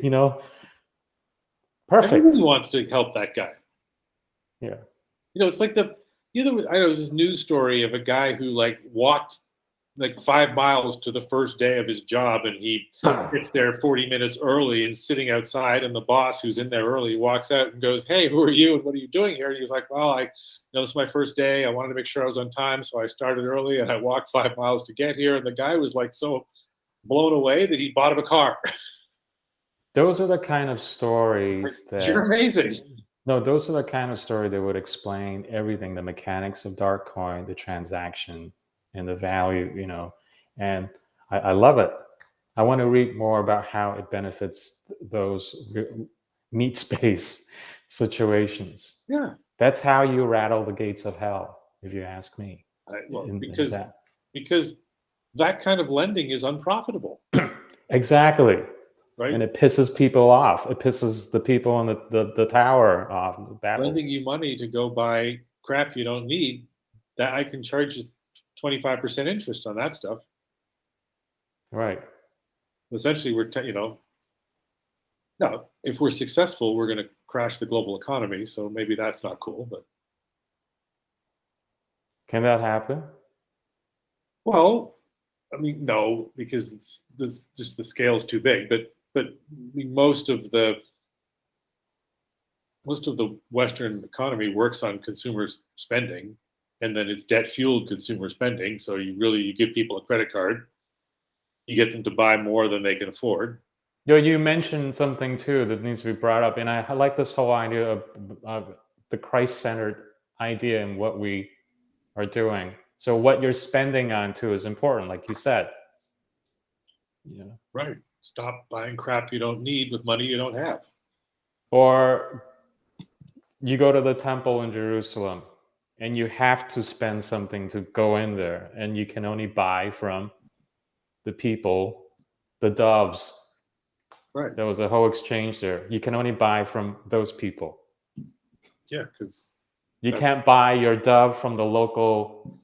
perfect.
Everybody wants to help that guy.
Yeah.
It's like I know this news story of a guy who like walked like 5 miles to the first day of his job, and he gets there 40 minutes early and sitting outside, and the boss who's in there early walks out and goes, "Hey, who are you and what are you doing here?" And he's like, "Well, this is my first day. I wanted to make sure I was on time, so I started early and I walked 5 miles to get here." And the guy was like so blown away that he bought him a car.
Those are the kind of stories that
You're amazing.
No, those are the kind of story that would explain everything, the mechanics of dark coin, the transaction, and the value, and I love it. I want to read more about how it benefits those meat space situations.
Yeah.
That's how you rattle the gates of hell, if you ask me.
Because that kind of lending is unprofitable.
Exactly.
Right.
And it pisses people off. It pisses the people in the tower off.
Lending you money to go buy crap you don't need, that I can charge you 25% interest on that stuff.
Right.
Essentially, now, if we're successful, we're going to crash the global economy. So maybe that's not cool, but.
Can that happen?
Well, I mean, no, because just the scale is too big. But most of the Western economy works on consumer spending, and then it's debt fueled consumer spending. So you give people a credit card, you get them to buy more than they can afford.
You mentioned something too that needs to be brought up, and I like this whole idea of the Christ-centered idea in what we are doing. So what you're spending on too is important, like you said.
Right. Stop buying crap you don't need with money you don't have.
Or you go to the temple in Jerusalem and you have to spend something to go in there, and you can only buy from the people, the doves.
Right.
There was a whole exchange there. You can only buy from those people.
Yeah, because
you can't buy your dove from the local,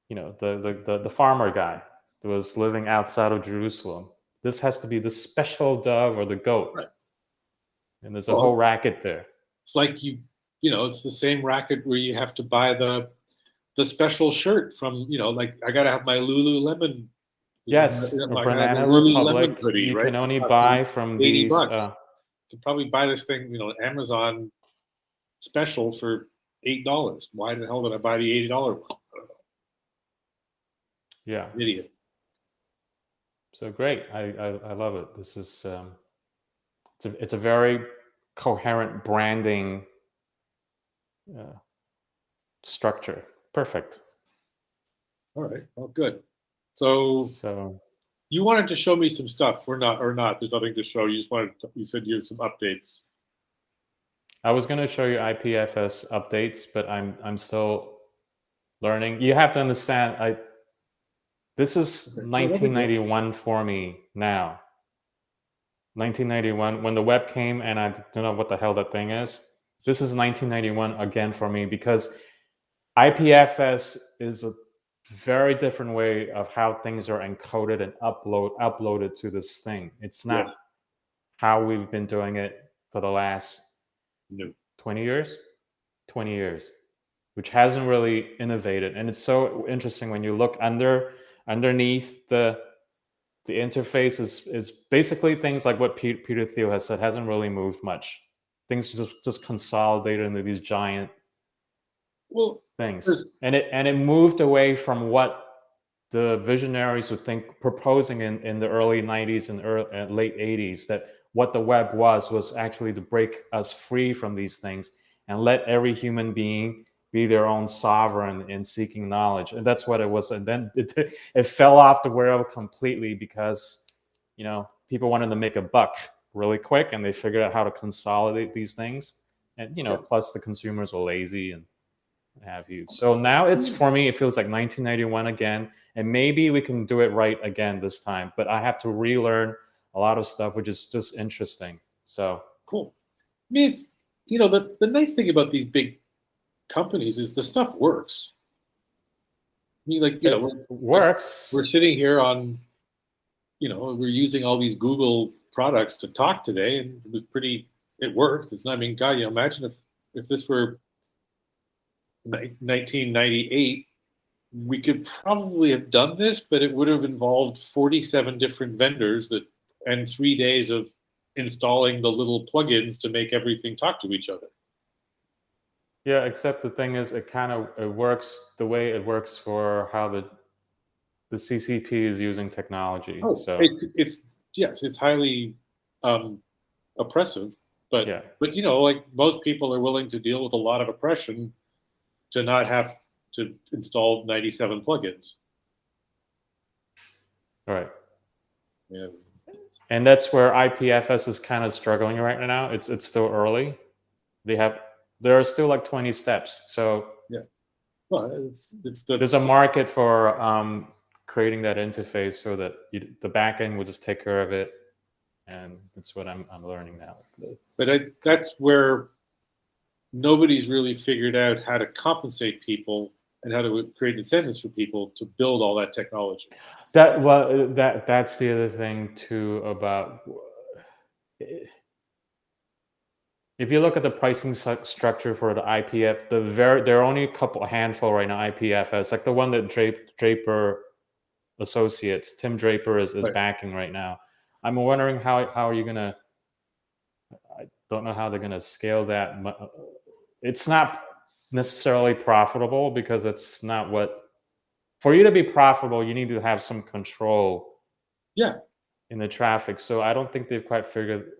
the farmer guy that was living outside of Jerusalem. This has to be the special dove or the goat.
Right.
And there's a whole racket there.
It's like it's the same racket where you have to buy the special shirt from, like I got to have my Lululemon.
Yes, Banana Republic.
Hoodie,
you
right?
can only buy from these.
You can probably buy this thing, Amazon special for $8. Why the hell did I buy the $80 one? I don't know.
Yeah,
idiot.
So great. I love it. This is it's a very coherent branding structure. Perfect.
All right. Well, good. So you wanted to show me some stuff. Or not. There's nothing to show. You said you had some updates.
I was going to show you IPFS updates, but I'm still learning. You have to understand, this is 1991 for me now. 1991, when the web came and I don't know what the hell that thing is. This is 1991 again for me, because IPFS is a very different way of how things are encoded and uploaded to this thing. It's not how we've been doing it for the last 20 years, which hasn't really innovated. And it's so interesting when you look underneath the the interface is basically things like what Peter Thiel has said, hasn't really moved much. Things just consolidated into these giant
Well,
things, and it moved away from what the visionaries would think, proposing in the early 90s and late 80s, that what the web was actually to break us free from these things and let every human being be their own sovereign in seeking knowledge. And that's what it was. And then it fell off the rail completely because, people wanted to make a buck really quick, and they figured out how to consolidate these things. And, plus the consumers were lazy and have you. So now for me, it feels like 1991 again, and maybe we can do it right again this time. But I have to relearn a lot of stuff, which is just interesting. So
cool. I mean, it's, the nice thing about these big companies is the stuff works. I mean, like,
works.
We're sitting here on, we're using all these Google products to talk today, and it worked. It's not, I mean, God, imagine if this were 1998, we could probably have done this, but it would have involved 47 different vendors and 3 days of installing the little plugins to make everything talk to each other.
Yeah, except the thing is, it works the way it works for how the CCP is using technology.
Oh,
so
it's highly oppressive, but
yeah.
But like most people are willing to deal with a lot of oppression to not have to install 97 plugins.
All right.
Yeah.
And that's where IPFS is kind of struggling right now. It's still early. There are still like 20 steps. So
yeah. Well,
there's a market for creating that interface so that the backend will just take care of it, and that's what I'm learning now.
But that's where nobody's really figured out how to compensate people and how to create incentives for people to build all that technology.
That's the other thing too about. If you look at the pricing structure for the IPF, there are only a handful right now. IPFS, like the one that Draper Associates, Tim Draper is
Right.
backing right now. I'm wondering how are you gonna? I don't know how they're gonna scale that. It's not necessarily profitable because it's not what. For you to be profitable, you need to have some control.
Yeah.
In the traffic, so I don't think they've quite figured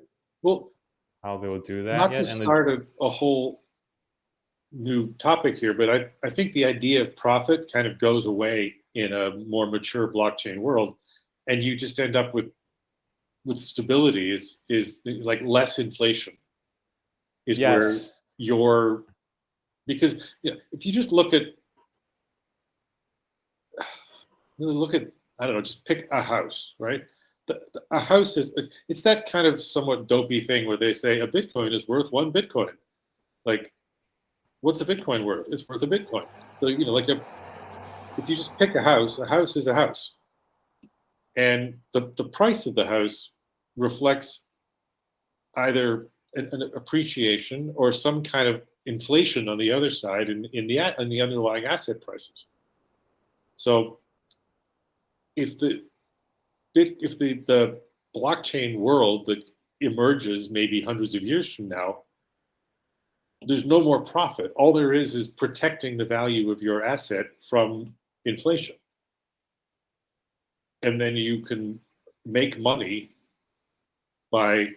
how they will do that
not
yet.
To start a whole new topic here, but I think the idea of profit kind of goes away in a more mature blockchain world, and you just end up with stability is like less inflation is where because if you just look at I don't know, just pick a house, right? A house it's that kind of somewhat dopey thing where they say a Bitcoin is worth 1 Bitcoin. Like, what's a Bitcoin worth? It's worth a Bitcoin. So if you just pick a house is a house, and the price of the house reflects either an appreciation or some kind of inflation on the other side in the underlying asset prices. So if the blockchain world that emerges maybe hundreds of years from now, there's no more profit. All there is protecting the value of your asset from inflation. And then you can make money by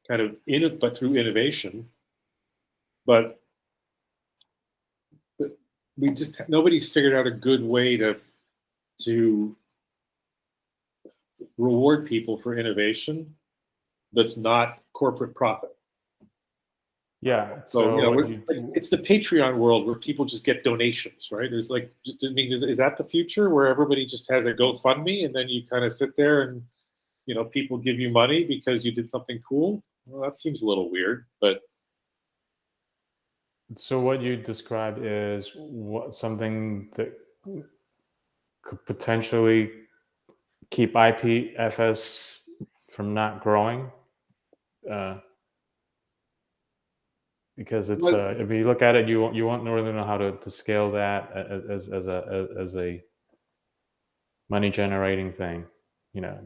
kind of but through innovation. But nobody's figured out a good way to reward people for innovation that's not corporate profit.
Yeah.
So it's the Patreon world where people just get donations, right? There's like, I mean, is that the future where everybody just has a GoFundMe and then you kind of sit there and people give you money because you did something cool? Well, that seems a little weird, but.
So what you described is something that could potentially keep IPFS from not growing, because it's if you look at it, you won't really know how to scale that as a money generating thing,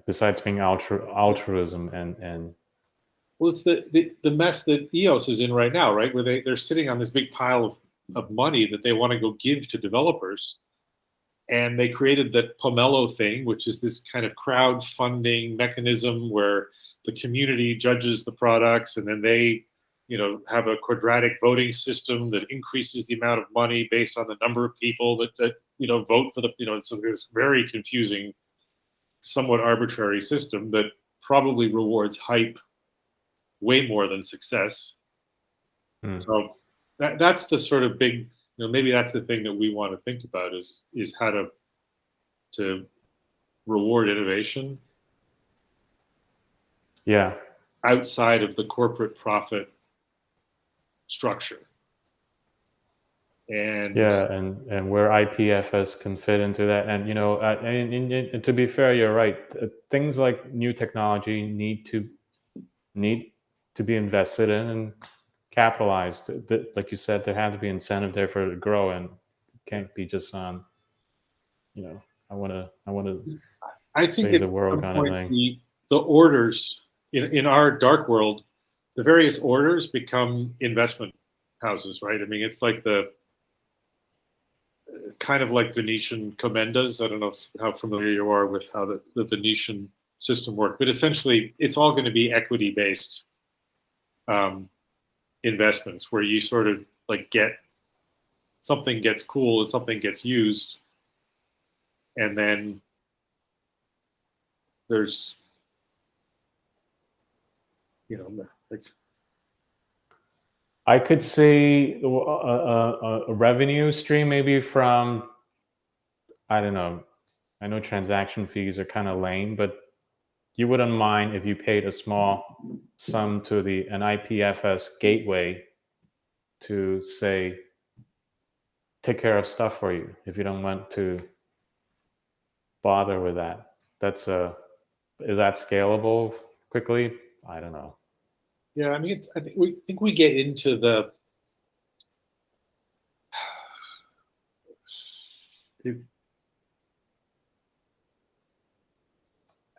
besides being altruism and
Well, it's the mess that EOS is in right now, right? Where they're sitting on this big pile of money that they want to go give to developers. And they created that Pomelo thing, which is this kind of crowdfunding mechanism where the community judges the products, and then they, have a quadratic voting system that increases the amount of money based on the number of people that vote for the, so this very confusing, somewhat arbitrary system that probably rewards hype way more than success. So that's the sort of big, maybe that's the thing that we want to think about is how to reward innovation.
Yeah.
Outside of the corporate profit structure. And
and where IPFS can fit into that, and and to be fair, you're right. Things like new technology need to be invested in and capitalized. Like you said, there has to be incentive there for it to grow, and it can't be just on, I want to save the world kind of thing.
The orders in our Darkworld, the various orders become investment houses, right? I mean, it's like kind of like Venetian commendas. I don't know how familiar you are with how the Venetian system works, but essentially it's all going to be equity-based investments where you sort of like get something gets cool and something gets used, and then there's like
I could see a revenue stream maybe from, I don't know. I know transaction fees are kind of lame, but you wouldn't mind if you paid a small sum to an IPFS gateway to, say, take care of stuff for you if you don't want to bother with that. Is that scalable quickly? I don't know.
Yeah, I mean, I think we get into the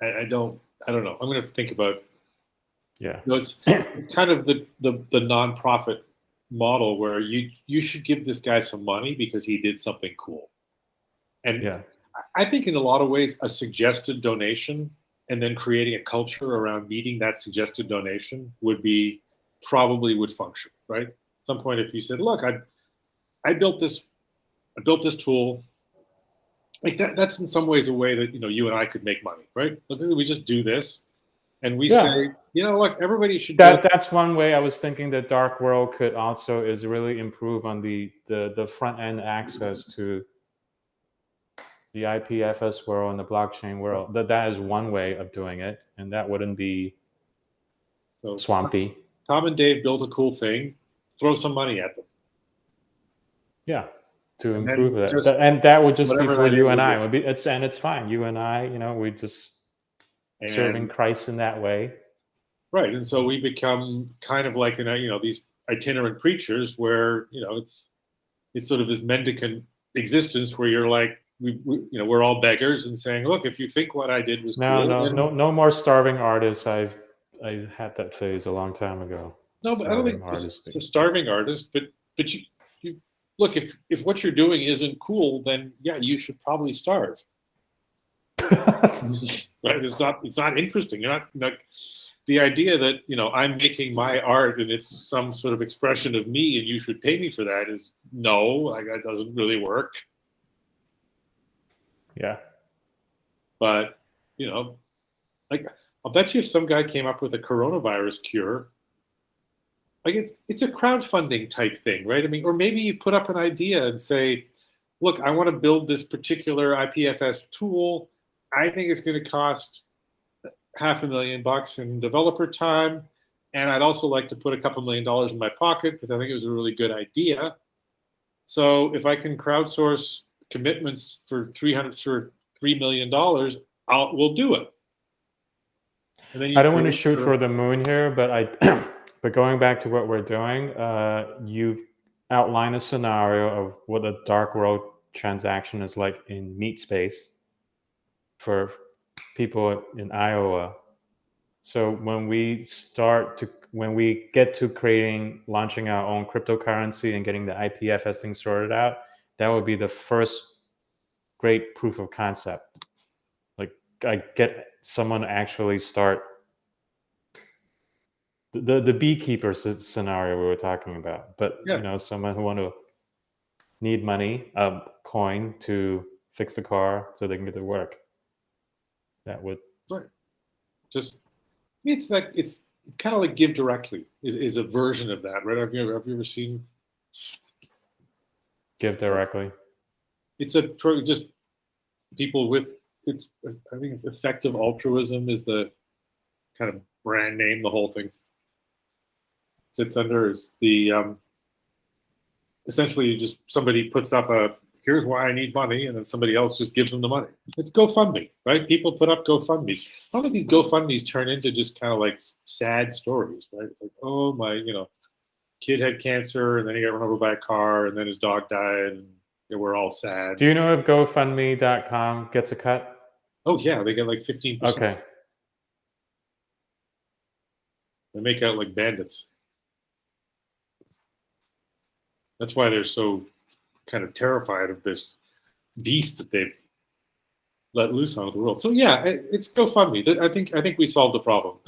I don't know. I'm going to think about.
Yeah,
it's kind of the nonprofit model where you should give this guy some money because he did something cool, and I think in a lot of ways a suggested donation and then creating a culture around meeting that suggested donation would function, right? At some point, if you said, "Look, I built this tool," like that's in some ways a way that you and I could make money, right? But maybe we just do this, and we say, look, everybody should.
That's one way I was thinking that Darkworld could also is really improve on the front end access to the IPFS world and the blockchain world. That is one way of doing it, and that wouldn't be so swampy.
Tom and Dave built a cool thing. Throw some money at them.
Yeah, to improve that, and that would just be for you and I. It's fine. You and I, we just serving Christ in that way.
Right, and so we become kind of like these itinerant preachers, where it's sort of this mendicant existence where you're like we're all beggars and saying, look, if you think what I did was cool,
no more starving artists. I had that phase a long time ago.
No, but I don't think it's a starving artist. But you look, if what you're doing isn't cool, then yeah, you should probably starve. Right? It's not interesting. You're not the idea that I'm making my art and it's some sort of expression of me and you should pay me for that is that doesn't really work.
Yeah.
But like I'll bet you if some guy came up with a coronavirus cure, like it's a crowdfunding type thing, right? I mean, or maybe you put up an idea and say, look, I want to build this particular IPFS tool. I think it's going to cost $500,000 in developer time, and I'd also like to put a couple $1 million in my pocket because I think it was a really good idea. So if I can crowdsource commitments for $3 million, we'll do it. And then
I don't want to shoot for the moon here, but but going back to what we're doing, you outline a scenario of what a Darkworld transaction is like in meat space. for people in Iowa. So when we get to launching our own cryptocurrency and getting the IPFS thing sorted out, that would be the first great proof of concept. Like I get someone to actually start the beekeeper scenario we were talking about, but someone who need money, a coin to fix the car so they can get to work. That would
just it's kind of like Give Directly is a version of that, right? Have you ever seen
Give Directly?
It's just people with I think it's effective altruism is the kind of brand name the whole thing sits under. Is the essentially just somebody puts up here's why I need money, and then somebody else just gives them the money. It's GoFundMe, right? People put up GoFundMe. A lot of these GoFundMes turn into just kind of like sad stories, right? It's like, oh my, kid had cancer and then he got run over by a car and then his dog died and we're all sad.
Do you know if GoFundMe.com gets a cut?
Oh yeah, they get like 15%.
Okay.
They make out like bandits. That's why they're so kind of terrified of this beast that they've let loose onto the world. So yeah, it's GoFundMe. I think we solved the problem.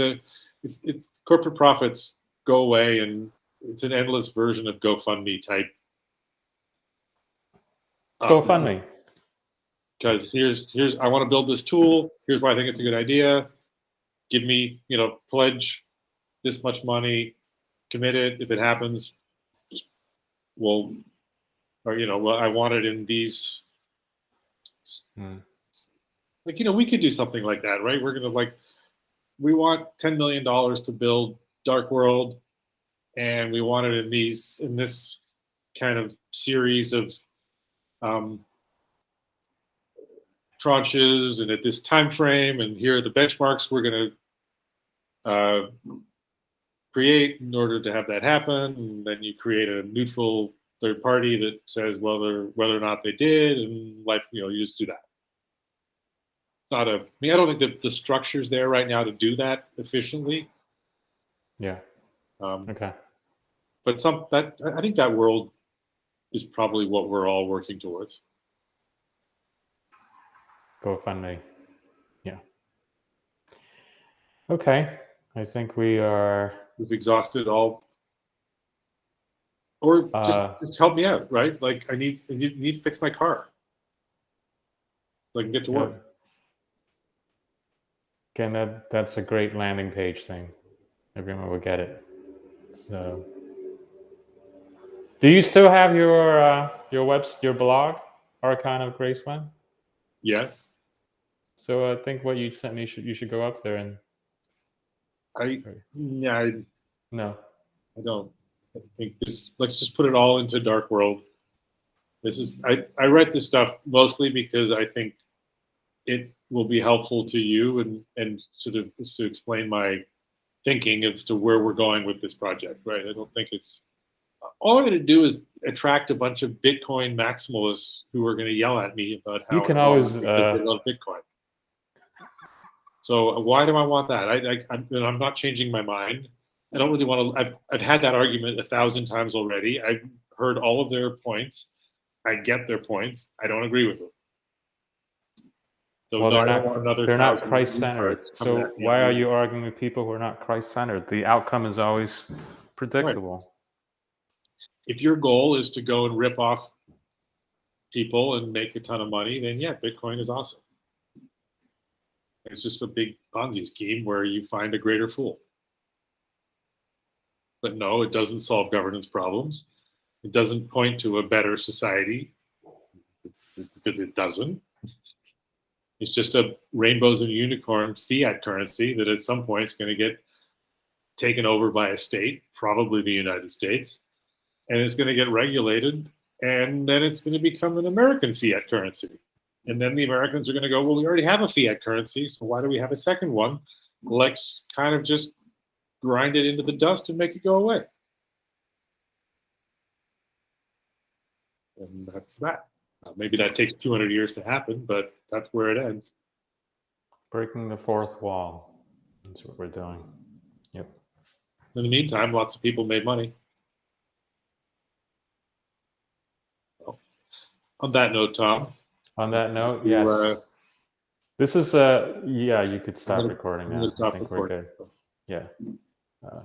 It's corporate profits go away, and it's an endless version of GoFundMe type.
GoFundMe.
Because here's I want to build this tool. Here's why I think it's a good idea. Give me, pledge this much money, commit it. If it happens, I want it in these. We could do something like that, right? We're gonna we want $10 million to build Darchworld, and we want it in this kind of series of tranches and at this time frame, and here are the benchmarks we're going to create in order to have that happen. And then you create a neutral third party that says whether or not they did, and you just do that. It's not I don't think that the structure's there right now to do that efficiently.
Yeah. Okay.
But I think that world is probably what we're all working towards.
GoFundMe. Yeah. Okay. I think we've
exhausted all. Or just help me out, right? Like I need to fix my car so I can get to work.
Again, that's a great landing page thing. Everyone will get it. So, do you still have your blog, Archon of Graceland?
Yes.
So I think what you sent me you should go up there and.
No, I don't. I think let's just put it all into Darchworld. I write this stuff mostly because I think it will be helpful to you and sort of to explain my thinking as to where we're going with this project, right? I don't think all I'm going to do is attract a bunch of Bitcoin maximalists who are going to yell at me about how
you can always
because they love Bitcoin. So why do I want that? I'm not changing my mind. I don't really want to. I've had that argument 1,000 times already. I've heard all of their points. I get their points. I don't agree with them. So
they're not Christ-centered. So why are you arguing with people who are not Christ-centered? The outcome is always predictable.
Right. If your goal is to go and rip off people and make a ton of money, then yeah, Bitcoin is awesome. It's just a big Ponzi scheme where you find a greater fool. But no, it doesn't solve governance problems. It doesn't point to a better society because it doesn't. It's just a rainbows and unicorns fiat currency that at some point is going to get taken over by a state, probably the United States, and it's going to get regulated, and then it's going to become an American fiat currency. And then the Americans are going to go, well, we already have a fiat currency, so why do we have a second one? Let's kind of just grind it into the dust and make it go away. And that's that. Maybe that takes 200 years to happen, but that's where it ends.
Breaking the fourth wall. That's what we're doing. Yep.
In the meantime, lots of people made money. Well, on that note, Tom.
On that note,
you,
yes. This is you could stop recording
I'm
now.
gonna stop
I think we're
recording.
good. Yeah.